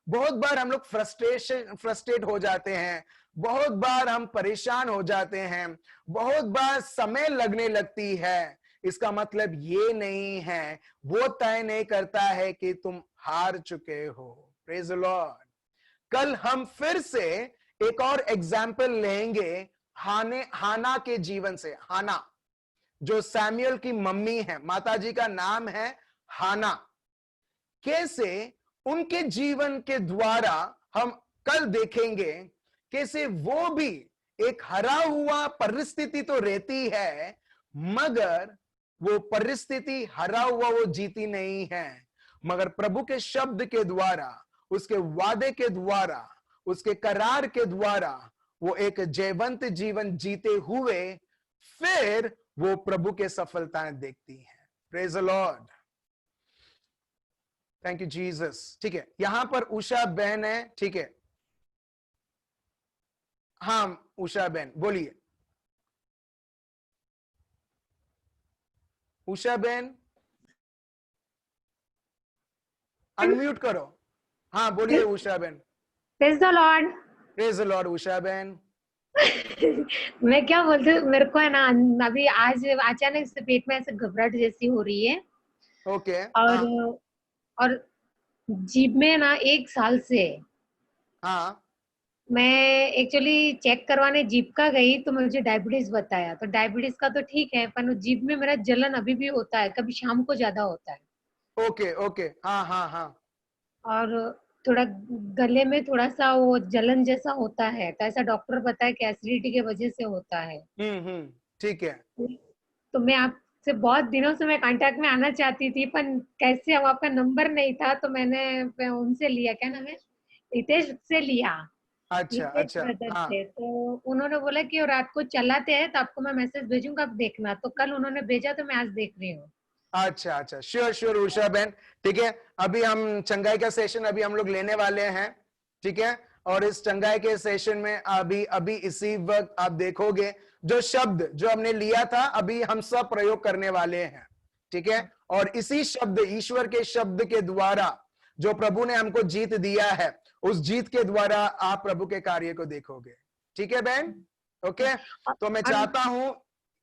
बहुत बार हम लोग फ्रस्ट्रेट हो जाते हैं, बहुत बार हम परेशान हो जाते हैं, बहुत बार समय लगने लगती है। इसका मतलब ये नहीं है, वो तय नहीं करता है कि तुम हार चुके हो। Praise the Lord. कल हम फिर से एक और एग्जाम्पल लेंगे हाना के जीवन से। हाना जो सैमुअल की मम्मी है, माताजी का नाम है हाना। कैसे उनके जीवन के द्वारा हम कल देखेंगे कैसे वो भी एक हरा हुआ परिस्थिति तो रहती है, मगर वो परिस्थिति हरा हुआ वो जीती नहीं है, मगर प्रभु के शब्द के द्वारा, उसके वादे के द्वारा, उसके करार के द्वारा वो एक जयवंत जीवन जीते हुए फिर वो प्रभु के सफलताएं देखती है। Praise the Lord, thank you Jesus. ठीक है, यहां पर उषा बहन है, ठीक है, हाँ उषा बहन बोलिए। उषा बहन अनम्यूट करो। हाँ बोलिए उषा बहन। Praise the Lord. Praise the Lord Usha बहन। मैं क्या बोलती हूँ, मेरे को है ना अभी आज अचानक से पेट में ऐसे घबराहट जैसी हो रही है। ओके। और जीभ में ना 1 साल से हाँ मैं एक्चुअली चेक करवाने जीभ का गई तो मुझे डायबिटीज बताया। तो डायबिटीज का तो ठीक है, पर जीभ में मेरा जलन अभी भी होता है, कभी शाम को ज्यादा होता है। ओके ओके, हाँ हाँ हाँ। और थोड़ा गले में थोड़ा सा वो जलन जैसा होता है, तो ऐसा डॉक्टर बताया कि एसिडिटी के वजह से होता है। ठीक है। तो मैं आपसे बहुत दिनों से मैं कांटेक्ट में आना चाहती थी, पर कैसे हम, आपका नंबर नहीं था, तो मैंने उनसे लिया, क्या नाम है, रितेश से लिया। अच्छा अच्छा, हाँ थे, तो उन्होंने बोला कि रात को चलाते हैं तो आपको मैं मैसेज भेजूंगा, आप देखना। तो कल उन्होंने भेजा तो मैं आज देख रही हूँ। अच्छा अच्छा, श्योर श्योर उषा बहन। ठीक है, अभी हम चंगाई का सेशन अभी हम लोग लेने वाले हैं, ठीक है। और इस चंगाई के सेशन में अभी इसी वक्त आप देखोगे जो शब्द जो हमने लिया था, अभी हम सब प्रयोग करने वाले हैं, ठीक है। और इसी शब्द, ईश्वर के शब्द के द्वारा जो प्रभु ने हमको जीत दिया है, उस जीत के द्वारा आप प्रभु के कार्य को देखोगे, ठीक है बहन। ओके, तो मैं चाहता हूं,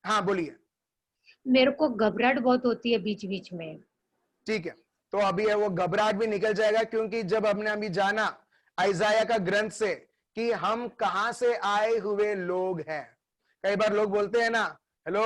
हाँ बोलिए। मेरे को घबराहट बहुत होती है बीच बीच में। ठीक है, तो अभी वो घबराहट भी निकल जाएगा, क्योंकि जब हमने अभी जाना आइजाया का ग्रंथ से कि हम कहां से आए हुए लोग हैं। कई बार लोग बोलते हैं ना, हेलो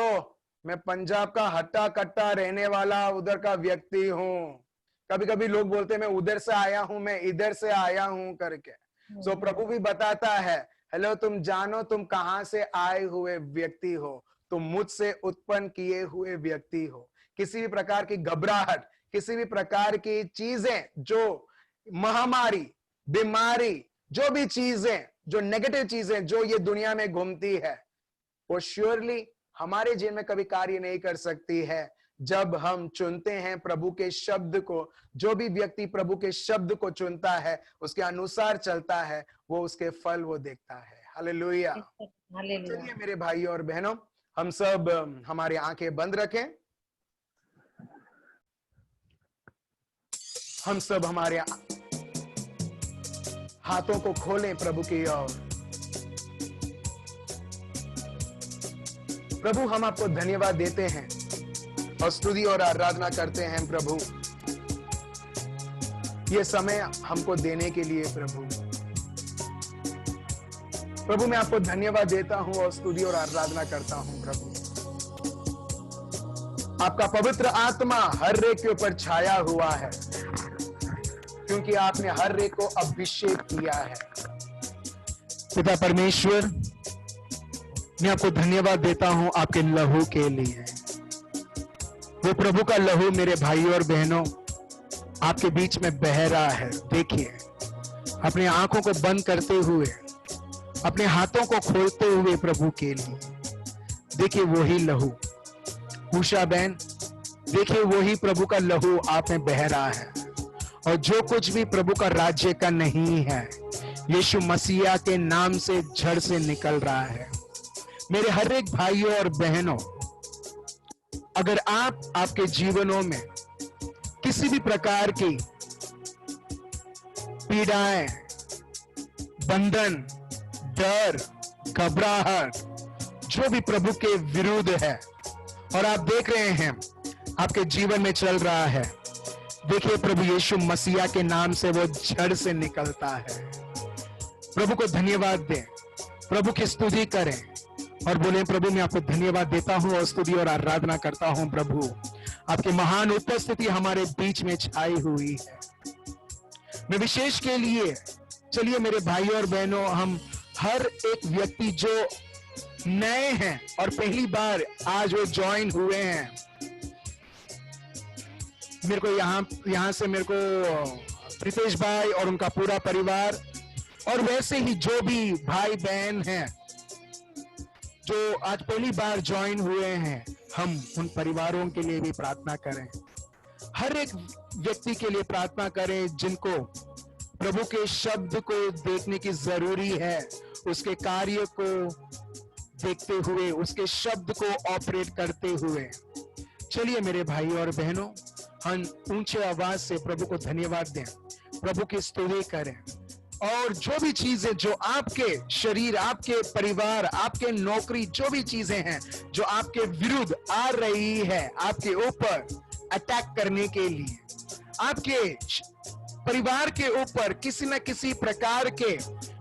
मैं पंजाब का हट्टा कट्टा रहने वाला उधर का व्यक्ति हूं। कभी कभी लोग बोलते हैं मैं उधर से आया हूं, मैं इधर से आया हूं करके। सो प्रभु भी बताता है, हेलो तुम जानो तुम कहां से आए हुए व्यक्ति हो, तुम मुझसे उत्पन्न किए हुए व्यक्ति हो। किसी भी प्रकार की घबराहट, किसी भी प्रकार की चीजें, जो महामारी, बीमारी, जो भी चीजें, जो नेगेटिव चीजें जो ये दुनिया में घूमती है, वो श्योरली हमारे जीवन में कभी कार्य नहीं कर सकती है जब हम चुनते हैं प्रभु के शब्द को। जो भी व्यक्ति प्रभु के शब्द को चुनता है, उसके अनुसार चलता है, वो उसके फल वो देखता है। हालेलुया। चलिए मेरे भाइयों और बहनों, हम सब हमारी आंखें बंद रखें, हम सब हमारे हाथों को खोलें प्रभु की ओर। प्रभु हम आपको धन्यवाद देते हैं और स्तुति और आराधना करते हैं प्रभु, ये समय हमको देने के लिए। प्रभु मैं आपको धन्यवाद देता हूं और स्तुति और आराधना करता हूं प्रभु। आपका पवित्र आत्मा हर एक के ऊपर छाया हुआ है, क्योंकि आपने हर एक को अभिषेक किया है। पिता परमेश्वर, मैं आपको धन्यवाद देता हूं आपके लहू के लिए। वो प्रभु का लहू मेरे भाइयों और बहनों आपके बीच में बह रहा है। देखिए, अपने आंखों को बंद करते हुए, अपने हाथों को खोलते हुए प्रभु के लिए देखिए वही लहू। उषा बहन, देखिए वही प्रभु का लहू आप में बह रहा है। और जो कुछ भी प्रभु का राज्य का नहीं है, यीशु मसीहा के नाम से जड़ से निकल रहा है। मेरे हर एक भाइयों और बहनों, अगर आप आपके जीवनों में किसी भी प्रकार की पीड़ाएं, बंधन, डर, घबराहट, जो भी प्रभु के विरुद्ध है और आप देख रहे हैं आपके जीवन में चल रहा है, देखिए प्रभु यीशु मसीहा के नाम से वो जड़ से निकलता है। प्रभु को धन्यवाद दें, प्रभु की स्तुति करें और बोले, प्रभु मैं आपको धन्यवाद देता हूं और स्तुति और आराधना करता हूं। प्रभु आपकी महान उपस्थिति हमारे बीच में छाई हुई है। मैं विशेष के लिए चलिए मेरे भाई और बहनों, हम हर एक व्यक्ति जो नए हैं और पहली बार आज वो ज्वाइन हुए हैं, मेरे को यहाँ से मेरे को प्रीतेश भाई और उनका पूरा परिवार, और वैसे ही जो भी भाई बहन हैं जो आज पहली बार ज्वाइन हुए हैं, हम उन परिवारों के लिए भी प्रार्थना करें। हर एक व्यक्ति के लिए प्रार्थना करें जिनको प्रभु के शब्द को देखने की जरूरी है, उसके कार्य को देखते हुए, उसके शब्द को ऑपरेट करते हुए। चलिए मेरे भाई और बहनों, हम ऊंचे आवाज से प्रभु को धन्यवाद दें, प्रभु की स्तुति करें, और जो भी चीजें जो आपके शरीर, आपके परिवार, आपके नौकरी, जो भी चीजें हैं जो आपके विरुद्ध आ रही है, आपके ऊपर अटैक करने के लिए, आपके परिवार के ऊपर किसी न किसी प्रकार के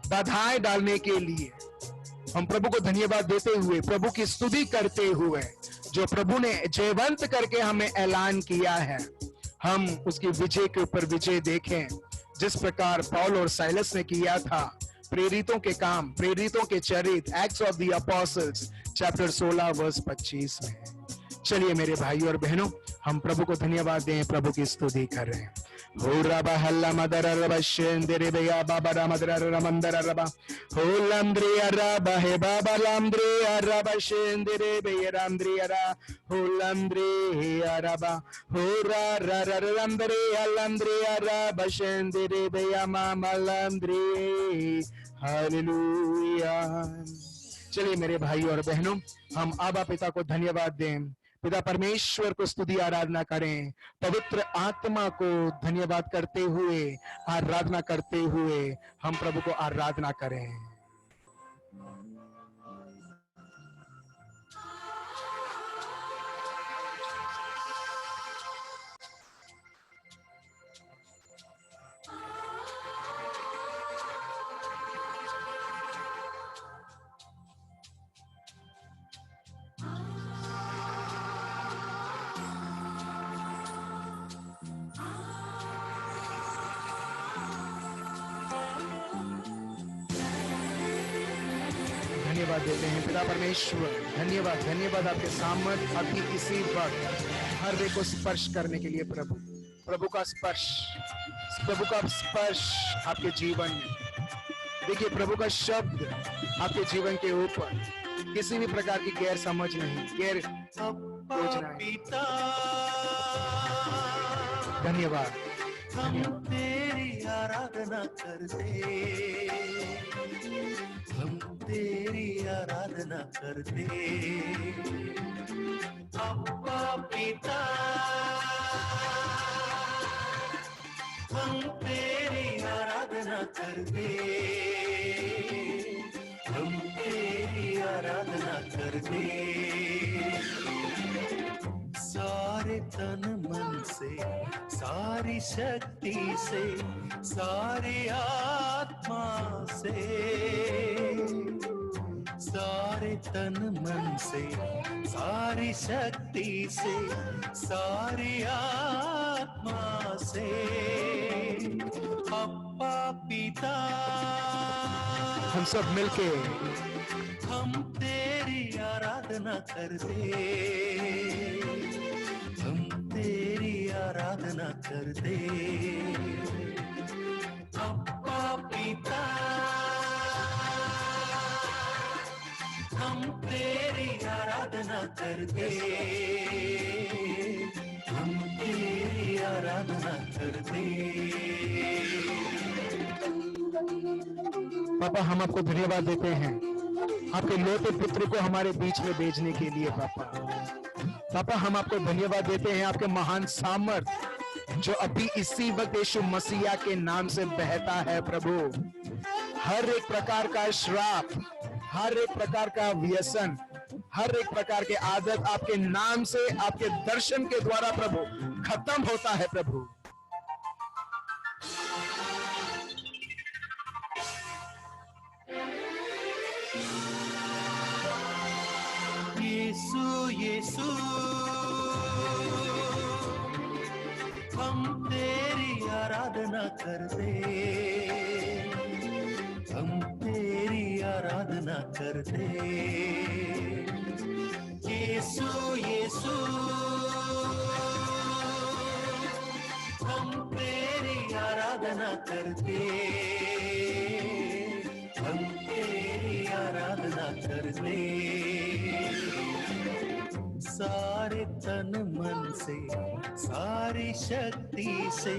बाधाएं डालने के लिए, हम प्रभु को धन्यवाद देते हुए, प्रभु की स्तुति करते हुए, जो प्रभु ने जयवंत करके हमें ऐलान किया है, हम उसकी विजय के ऊपर विजय देखें, जिस प्रकार पौल और साइलस ने किया था। प्रेरितों के काम, प्रेरितों के चरित्र, Acts of the Apostles chapter 16 verse 25 में। चलिए मेरे भाई और बहनों, हम प्रभु को धन्यवाद दें, प्रभु की स्तुति कर रहे हैं। हो रबा हल्ला मदर रबा शेंदरे बेया बाबा रामदर रमंदर रबा हो लंद्रे रबा हे बाबा लंद्रे रबा शेंदरे बेया रामद्रे रा हो लंद्रे रबा हो रा रा रा लंद्रे लंद्रे रबा शेंदरे बेया मामा लंद्रे। हालेलुया। चलिए मेरे भाई और बहनों, हम आबा पिता को धन्यवाद दें, पिता परमेश्वर को स्तुति आराधना करें, पवित्र आत्मा को धन्यवाद करते हुए, आराधना करते हुए हम प्रभु को आराधना करें। धन्यवाद देते हैं पिता परमेश्वर, धन्यवाद धन्यवाद आपके सामर्थ्य अभी इसी वक्त हर एक को स्पर्श करने के लिए। प्रभु, प्रभु का स्पर्श, प्रभु का स्पर्श आपके जीवन में। देखिए प्रभु का शब्द आपके जीवन के ऊपर किसी भी प्रकार की गैर समझ नहीं, गैर योजना नहीं। धन्यवाद। हम तेरी आराधना करते, हम तेरी आराधना करते, अब्बा पिता हम तेरी आराधना करते, हम तेरी आराधना करते, सारे तन मन से, सारी शक्ति से, सारी आत्मा से, सारे तन मन से, सारी शक्ति से, सारी आत्मा से, अब्बा पिता हम सब मिलके हम तेरी आराधना करते, हम तेरी आराधना करते, अब्बा पिता हम तेरी आराधना करते, हम तेरी आराधना करते। पापा, हम आपको धन्यवाद देते हैं आपके लौटे पुत्र को हमारे बीच में भेजने के लिए। पापा हम आपको धन्यवाद देते हैं आपके महान सामर्थ जो अभी इसी वक्त यीशु मसीहा के नाम से बहता है। प्रभु, हर एक प्रकार का श्राप, हर एक प्रकार का व्यसन, हर एक प्रकार के आदत आपके नाम से, आपके दर्शन के द्वारा प्रभु खत्म होता है। प्रभु यीशु यीशु हम तेरी आराधना करते, हम तेरी आराधना करते। यीशु यीशु हम तेरी आराधना करते। हम तेरी आराधना करते। सारे तन मन से, सारी शक्ति से,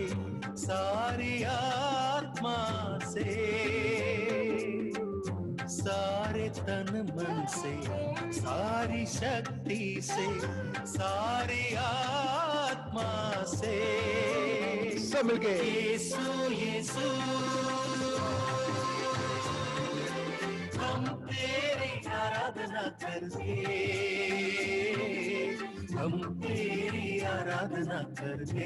सारी आत्मा से, सारे तन मन से, सारी शक्ति से, सारी आत्मा से, सब मिलके यीशु यीशु हम तेरी आराधना करते। हम तेरी आराधना करते।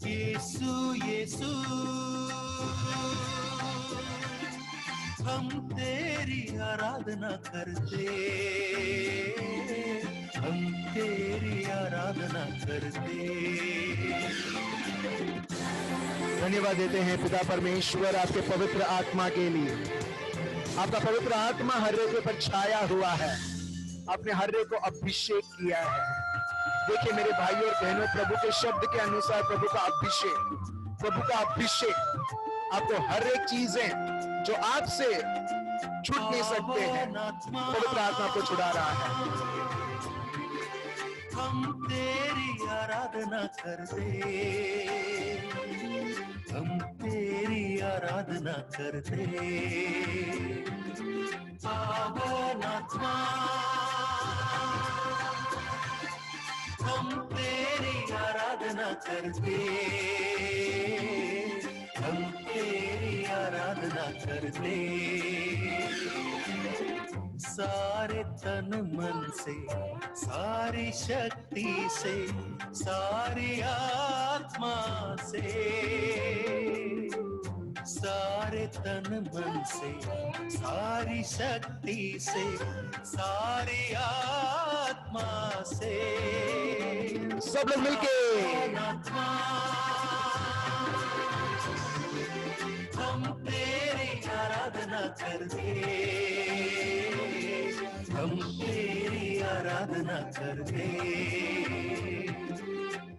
यीशु यीशु हम तेरी आराधना करते। हम तेरी आराधना करते। धन्यवाद देते हैं पिता परमेश्वर आपके पवित्र आत्मा के लिए। आपका पवित्र आत्मा हर एक पर छाया हुआ है। आपने हर एक को अभिषेक किया है। देखिए मेरे भाइयों और बहनों, प्रभु के शब्द के अनुसार प्रभु का अभिषेक आपको हर एक चीजें जो आपसे छूट नहीं सकते हैं, पवित्र आत्मा को छुड़ा रहा है। हम तेरी आराधना करते। हम तेरी आराधना करते। पावन आत्मा हम तेरी आराधना करते। हम तेरी आराधना करते। सारे तन मन से, सारी शक्ति से, सारी आत्मा से, सारे तन मन से, सारी शक्ति से, सारी आत्मा से, सब लोग मिलके आत्मा हम तेरी आराधना करते। हम तेरी आराधना करते।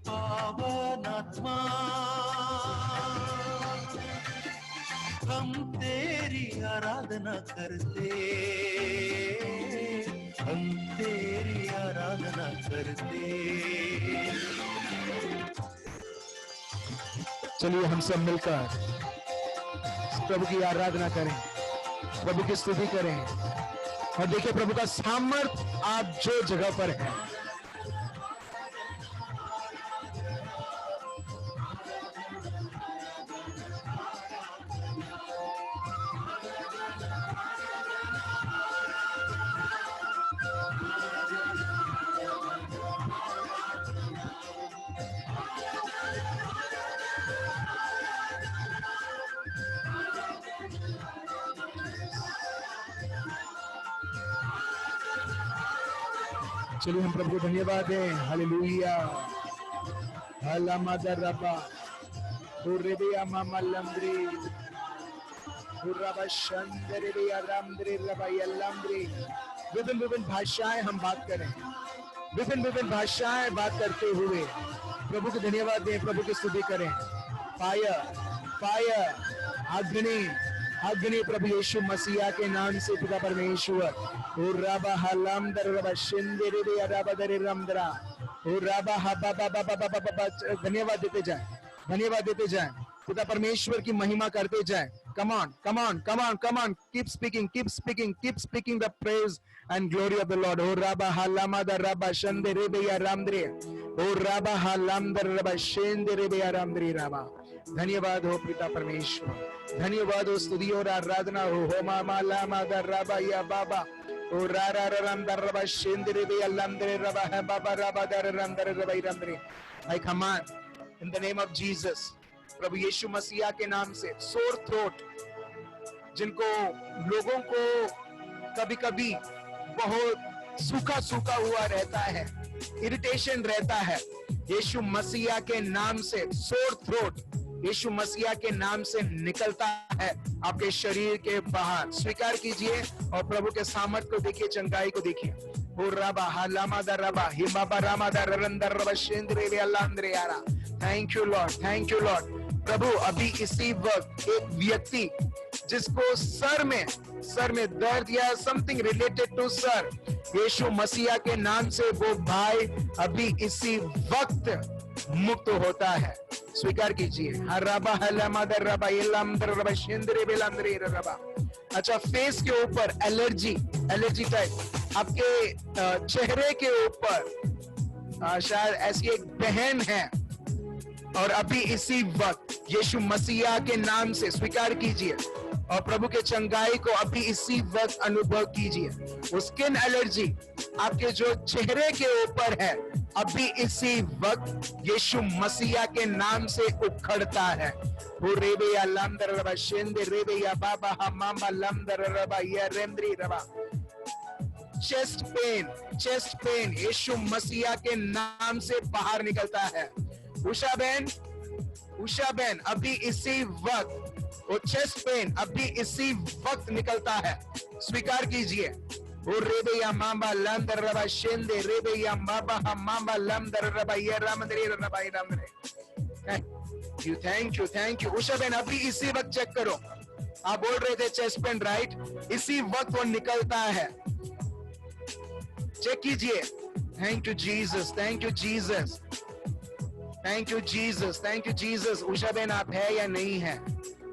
पावन आत्मा हम तेरी आराधना करते। हम तेरी आराधना करते। चलिए हम सब मिलकर प्रभु की आराधना करें, प्रभु की स्तुति करें और देखिए प्रभु का सामर्थ्य आप जो जगह पर है। चलिए हम प्रभु को धन्यवाद दें। हालेलुया। हलामदरबा हुरबिया मामलंद्री हुरबा शंदरिया रामद्री रबायलंद्री। विभिन्न भाषाएं हम बात करें, विभिन्न भाषाएं बात करते हुए प्रभु को धन्यवाद दें, प्रभु की स्तुति करें। फायर फायर अग्नि अग्नि प्रभु यीशु मसीहा के नाम से पिता परमेश्वर धन्यवाद देते जाए, धन्यवाद देते जाए, पिता परमेश्वर की महिमा करते जाए। Come on, come on, come on, come on. Keep speaking, keep speaking, keep speaking the praise and glory of the Lord. Oh Rabba Halamada Rabba Shandere Beya Ramdre. Oh Rabba Halamdar Rabba Shendere Beya Ramdre Rabba. धन्यवाद हो पिता परमेश्वर, धन्यवाद हो, स्तुति और आराधना हो। हो मामा लामा दर रबा या बाबा ओ रा रा रम दर रबा शेंद्रे बे अल्लामद्रे रबा है बाबा रबा दर रम दर रबा रमद्रे। I command in the name of Jesus, प्रभु यीशु मसीहा के नाम से, सोर थ्रोट जिनको लोगों को कभी कभी बहुत सूखा सूखा हुआ रहता है, इरिटेशन रहता है, यीशु मसीहा के नाम से सोर थ्रोट यीशु मसीहा के नाम से निकलता है आपके शरीर के बाहर। स्वीकार कीजिए और प्रभु के सामर्थ को देखिए, चंगाई को देखिए। Thank you Lord, thank you Lord. प्रभु अभी इसी वक्त एक व्यक्ति जिसको सर में दर्द या समथिंग रिलेटेड टू सर, यीशु मसीहा के नाम से वो भाई अभी इसी वक्त मुक्त होता है। स्वीकार कीजिए। अच्छा, फेस के ऊपर एलर्जी टाइप, आपके चेहरे के ऊपर शायद ऐसी एक बहन है और अभी इसी वक्त यीशु मसीहा के नाम से स्वीकार कीजिए और प्रभु के चंगाई को अभी इसी वक्त अनुभव कीजिए। वो स्किन एलर्जी आपके जो चेहरे के ऊपर है, अभी इसी वक्त यीशु मसीहा के नाम से उखड़ता है। वो रेबे या लंदर रबा शेंदे रेबे या बाबा मामा लंदर रबा या रेंद्री रबा। चेस्ट पेन यीशु मसीहा के नाम से बाहर निकलता है। उषा बहन अभी इसी वक्त वो चेस्ट पेन अभी इसी वक्त निकलता है। स्वीकार कीजिए। वो रेबे या मामा लंदर रबा शेंदे रेबे या बाबा मामा लंदर रबा या रामदरे रबा रामदरे। Thank you. उषा बहन अभी इसी वक्त चेक करो। आप बोल रहे थे चेस्ट पेन, राइट? इसी वक्त वो निकलता है। चेक कीजिए। Thank you Jesus, thank you Jesus, thank you Jesus, thank you Jesus. Usha बहन आप है या नहीं है?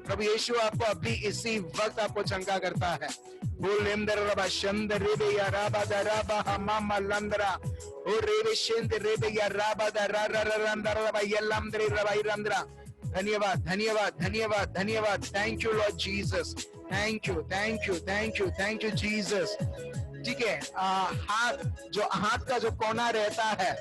प्रभु यीशु आपको अभी इसी वक्त आपको चंगा करता है। बोल लेंदर रबा शंदर रेबे या राबा दा राबा मामा लंदरा ओ रेबे शेंदर रेबे या राबा दा रा रा रा लंदर रबा या लंदरे रबा लंदरा। धन्यवाद, धन्यवाद, धन्यवाद, धन्यवाद। Thank you Lord Jesus, thank you, thank you, thank you, thank you Jesus. ठीक है, हाथ का जो कोना रहता है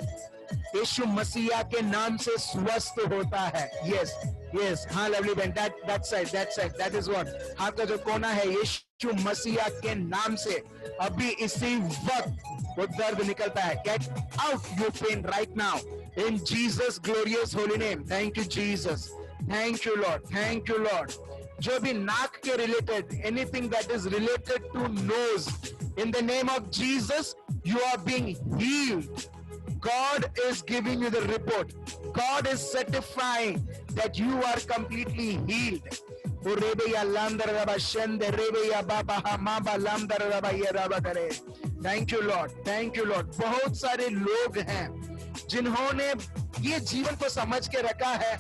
यीशु मसीहा के नाम से स्वस्थ होता है। यस, हाँ लवली बहन, that is what। हाथ का जो कोना है यीशु मसीहा के नाम से अभी इसी वक्त वो दर्द निकलता है। Get out your pain right now in Jesus glorious holy name। Thank you Jesus, thank you Lord, thank you Lord। जो भी नाक के related, anything that is related to nose, in the name of Jesus you are being healed। God is giving you the report, God is certifying that you are completely healed। Thank you Lord, thank you Lord। बहुत सारे लोग हैं जिन्होंने ये जीवन को समझ के रखा है,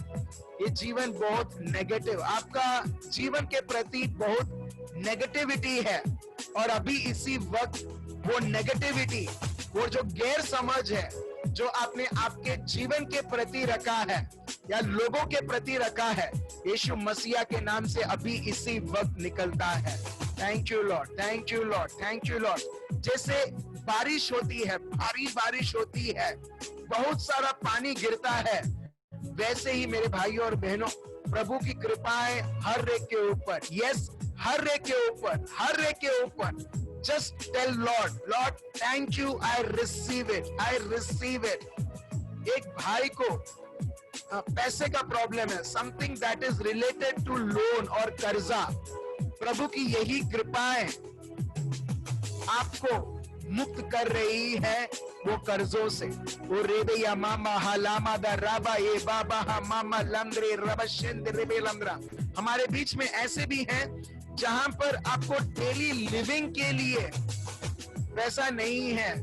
ये जीवन बहुत नेगेटिव, आपका जीवन के प्रति बहुत नेगेटिविटी है, और अभी इसी वक्त वो नेगेटिविटी, वो जो गैर समझ है जो आपने आपके जीवन के प्रति रखा है या लोगों के प्रति रखा है, यीशु मसीहा के नाम से अभी इसी वक्त निकलता है। Thank you Lord, thank you Lord, thank you Lord. जैसे बारिश होती है, भारी बारिश होती है, बहुत सारा पानी गिरता है, वैसे ही मेरे भाइयों और बहनों प्रभु की कृपाएं हर एक के ऊपर, यस हर एक के ऊपर, हर एक के ऊपर। Just tell Lord, Lord, thank you, I receive it, I receive it। एक भाई को पैसे का प्रॉब्लम है, something that is related to loan और कर्जा, प्रभु की यही कृपाएं आपको मुक्त कर रही है वो कर्जों से। वो रेबे या मामा हालामा दा राबा ये बाबा हा मामा लंदरे रबशेंद रेबे लंदरा। हमारे बीच में ऐसे भी हैं जहां पर आपको डेली लिविंग के लिए पैसा नहीं है,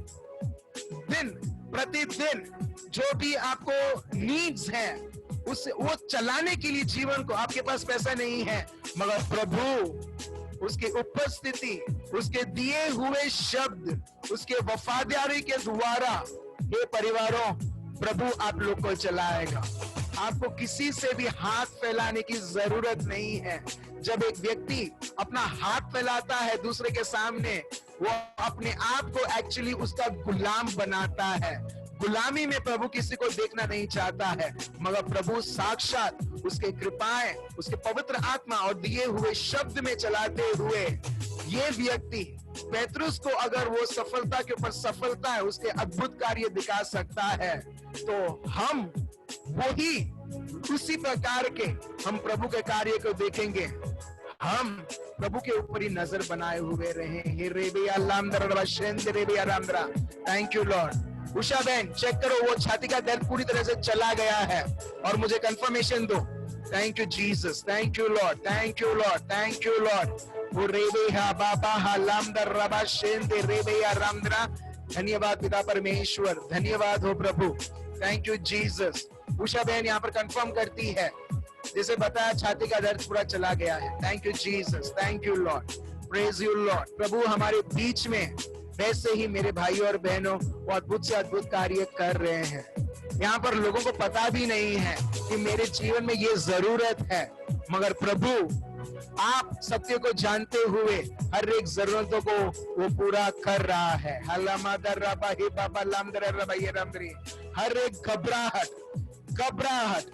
दिन प्रतिदिन जो भी आपको नीड्स हैं उस वो चलाने के लिए जीवन को आपके पास पैसा नहीं है, मगर प्रभु उसकी उपस्थिति, उसके दिए हुए शब्द, उसके वफादारी के द्वारा ये परिवारों प्रभु आप लोग को चलाएगा। आपको किसी से भी हाथ फैलाने की जरूरत नहीं है। जब एक व्यक्ति अपना हाथ फैलाता है दूसरे के सामने, वो अपने आप को एक्चुअली उसका गुलाम बनाता है। गुलामी में प्रभु किसी को देखना नहीं चाहता है, मगर प्रभु साक्षात उसके कृपाएं, उसके पवित्र आत्मा और दिए हुए शब्द में चलाते हुए ये व्यक्ति पेतरुस को अगर वो सफलता के ऊपर सफलता है, उसके अद्भुत कार्य दिखा सकता है, तो हम वही उसी प्रकार के हम प्रभु के कार्य को देखेंगे। हम प्रभु के ऊपर ही नजर बनाए हुए रहे। Thank you Lord. उषा बहन चेक करो, वो छाती का दर्द पूरी तरह से चला गया है और मुझे कंफर्मेशन दो। Thank you Jesus, thank you Lord, thank you Lord, thank you Lord. वो रेबे हा बाबा हा लामदर रबा शेंदे रेबे या रामदरा। धन्यवाद पिता परमेश्वर, धन्यवाद हो प्रभु। Thank you Jesus. उषा बहन यहाँ पर कंफर्म करती है, जैसे बताया छाती का दर्द पूरा चला गया है। Thank you Jesus, thank you Lord, praise you Lord. प्रभु हमारे बीच में वैसे ही मेरे भाई और बहनों वो अद्भुत से अद्भुत कार्य कर रहे हैं। यहाँ पर लोगों को पता भी नहीं है कि मेरे जीवन में ये जरूरत है, मगर प्रभु आप सत्य को जानते हुए हर एक जरूरतों को वो पूरा कर रहा है। हर एक घबराहट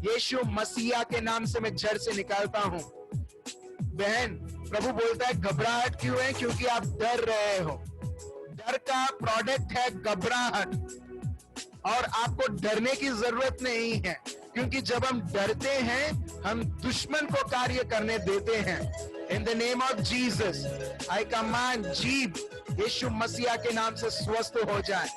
यीशु मसीहा के नाम से मैं जड़ से निकालता हूं। बहन, प्रभु बोलता है घबराहट क्यों है? क्योंकि आप डर रहे हो। डर का प्रोडक्ट है घबराहट, और आपको डरने की जरूरत नहीं है, क्योंकि जब हम डरते हैं हम दुश्मन को कार्य करने देते हैं। In the name of Jesus I command जीभ यीशु मसीहा के नाम से स्वस्थ हो जाए।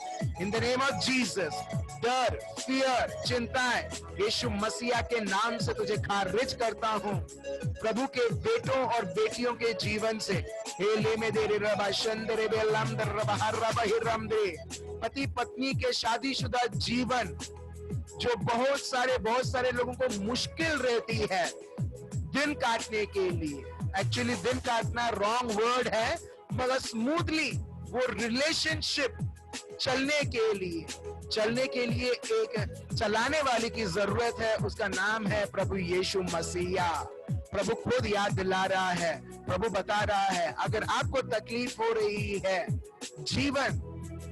In the name of Jesus डर, फियर, चिंताएं यीशु मसीहा के नाम से तुझे खारिज करता हूं। प्रभु के बेटों और बेटियों के जीवन से पति पत्नी के शादीशुदा जीवन जो बहुत सारे लोगों को मुश्किल रहती है दिन काटने के लिए। एक्चुअली दिन काटना रॉन्ग वर्ड है, मगर स्मूथली वो रिलेशनशिप चलने के लिए एक चलाने वाले की जरूरत है। उसका नाम है प्रभु यीशु मसीहा। प्रभु खुद याद दिला रहा है, प्रभु बता रहा है, अगर आपको तकलीफ हो रही है, जीवन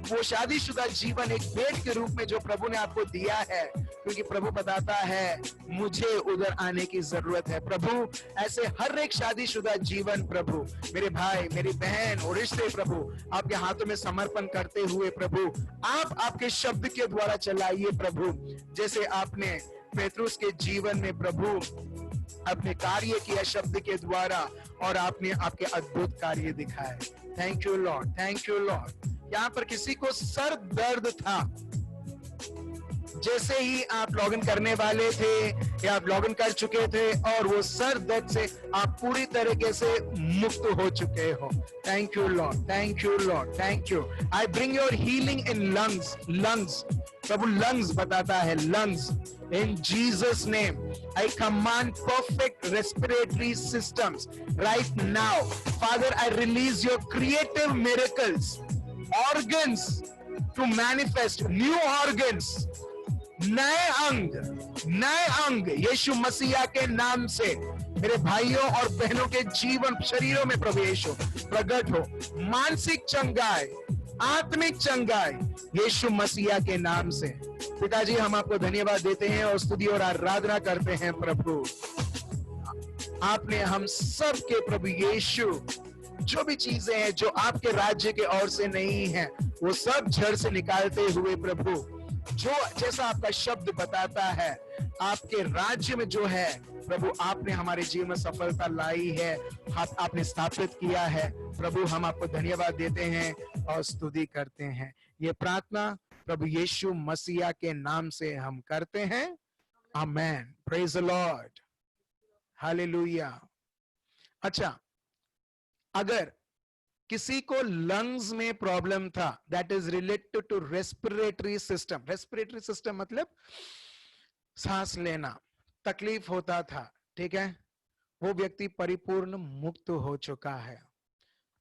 वो शादीशुदा जीवन एक भेंट के रूप में जो प्रभु ने आपको दिया है, क्योंकि प्रभु बताता है मुझे उधर आने की जरूरत है। प्रभु ऐसे हर एक शादीशुदा जीवन प्रभु मेरे भाई मेरी बहन और रिश्ते प्रभु आपके हाथों में समर्पण करते हुए प्रभु आप आपके शब्द के द्वारा चलाइए प्रभु, जैसे आपने पेतरुस के जीवन में प्रभु अपने कार्य किया शब्द के द्वारा, और आपने आपके अद्भुत कार्य दिखाए। Thank you Lord, thank you Lord. यहाँ पर किसी को सर दर्द था, जैसे ही आप लॉगिन करने वाले थे या आप लॉगिन कर चुके थे और वो सर दर्द से आप पूरी तरीके से मुक्त हो चुके हो। Thank you Lord, thank you Lord, thank you. I bring your healing in lungs. Prabhu lungs बताता है, lungs in Jesus name I command perfect respiratory systems right now. Father, I release your creative miracles, organs to manifest, new organs, नए अंग यीशु मसीहा के नाम से मेरे भाइयों और बहनों के जीवन शरीरों में प्रभु यीशु प्रकट हो। मानसिक चंगाई, आत्मिक चंगाई यीशु मसीहा के नाम से। पिताजी, हम आपको धन्यवाद देते हैं और स्तुति और आराधना करते हैं प्रभु। आपने हम सब के प्रभु यीशु जो भी चीजें हैं जो आपके राज्य के ओर से नहीं है, वो सब जड़ से निकालते हुए प्रभु, जो जैसा आपका शब्द बताता है आपके राज्य में जो है प्रभु, आपने हमारे जीवन में सफलता लाई है, आपने स्थापित किया है प्रभु। हम आपको धन्यवाद देते हैं और स्तुति करते हैं। ये प्रार्थना प्रभु यीशु मसीहा के नाम से हम करते हैं। Amen. Praise the Lord, hallelujah. अच्छा, अगर किसी को लंग्स में प्रॉब्लम था, that is related to respiratory system. Respiratory system मतलब सांस लेना तकलीफ होता था, ठीक है, वो व्यक्ति परिपूर्ण मुक्त हो चुका है।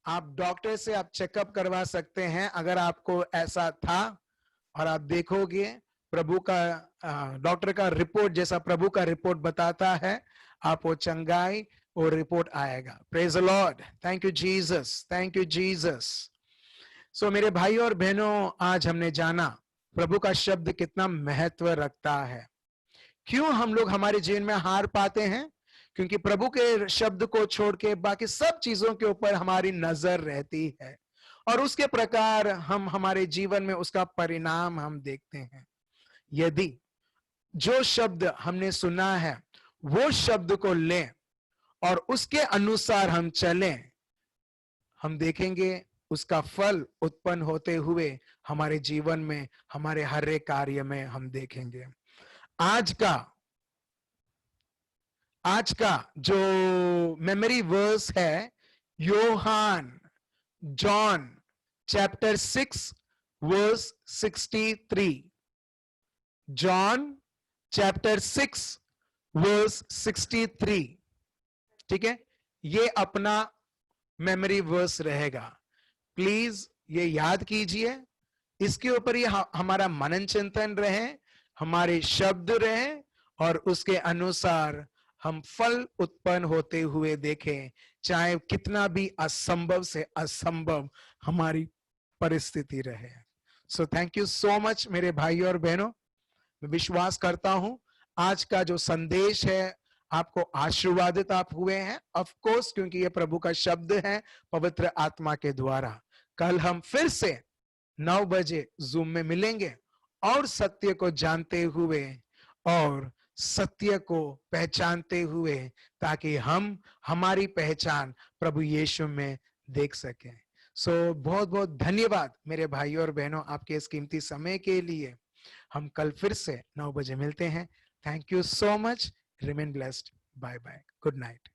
आप डॉक्टर से आप चेकअप करवा सकते हैं अगर आपको ऐसा था, और आप देखोगे प्रभु का डॉक्टर का रिपोर्ट जैसा प्रभु का रिपोर्ट बताता है, आप वो चंगाई और रिपोर्ट आएगा। Praise the Lord, thank you Jesus, thank you Jesus. So मेरे भाई और बहनों, आज हमने जाना प्रभु का शब्द कितना महत्व रखता है। क्यों हम लोग हमारे जीवन में हार पाते हैं? क्योंकि प्रभु के शब्द को छोड़ के बाकी सब चीजों के ऊपर हमारी नजर रहती है, और उसके प्रकार हम हमारे जीवन में उसका परिणाम हम देखते हैं। यदि जो शब्द हमने सुना है वो शब्द को लें और उसके अनुसार हम चलें, हम देखेंगे उसका फल उत्पन्न होते हुए हमारे जीवन में, हमारे हर एक कार्य में हम देखेंगे। आज का जो मेमोरी वर्स है John chapter 6 verse 63। John chapter 6 verse 63, ठीक है, ये अपना मेमोरी वर्स रहेगा। प्लीज ये याद कीजिए, इसके ऊपर ये हमारा मनन चिंतन रहे, हमारे शब्द रहे और उसके अनुसार हम फल उत्पन्न होते हुए देखें, चाहे कितना भी असंभव से असंभव हमारी परिस्थिति रहे। So thank you so much मेरे भाई और बहनों। मैं विश्वास करता हूं आज का जो संदेश है आपको आशीर्वादित आप हुए हैं, ऑफ कोर्स, क्योंकि ये प्रभु का शब्द है पवित्र आत्मा के द्वारा। कल हम फिर से 9 बजे जूम में मिलेंगे और सत्य को जानते हुए और सत्य को पहचानते हुए, ताकि हम हमारी पहचान प्रभु यीशु में देख सकें। सो बहुत बहुत धन्यवाद मेरे भाइयों और बहनों आपके इस कीमती समय के लिए। हम कल फिर से 9 बजे मिलते हैं। Thank you so much. Remain blessed. Bye bye. Good night.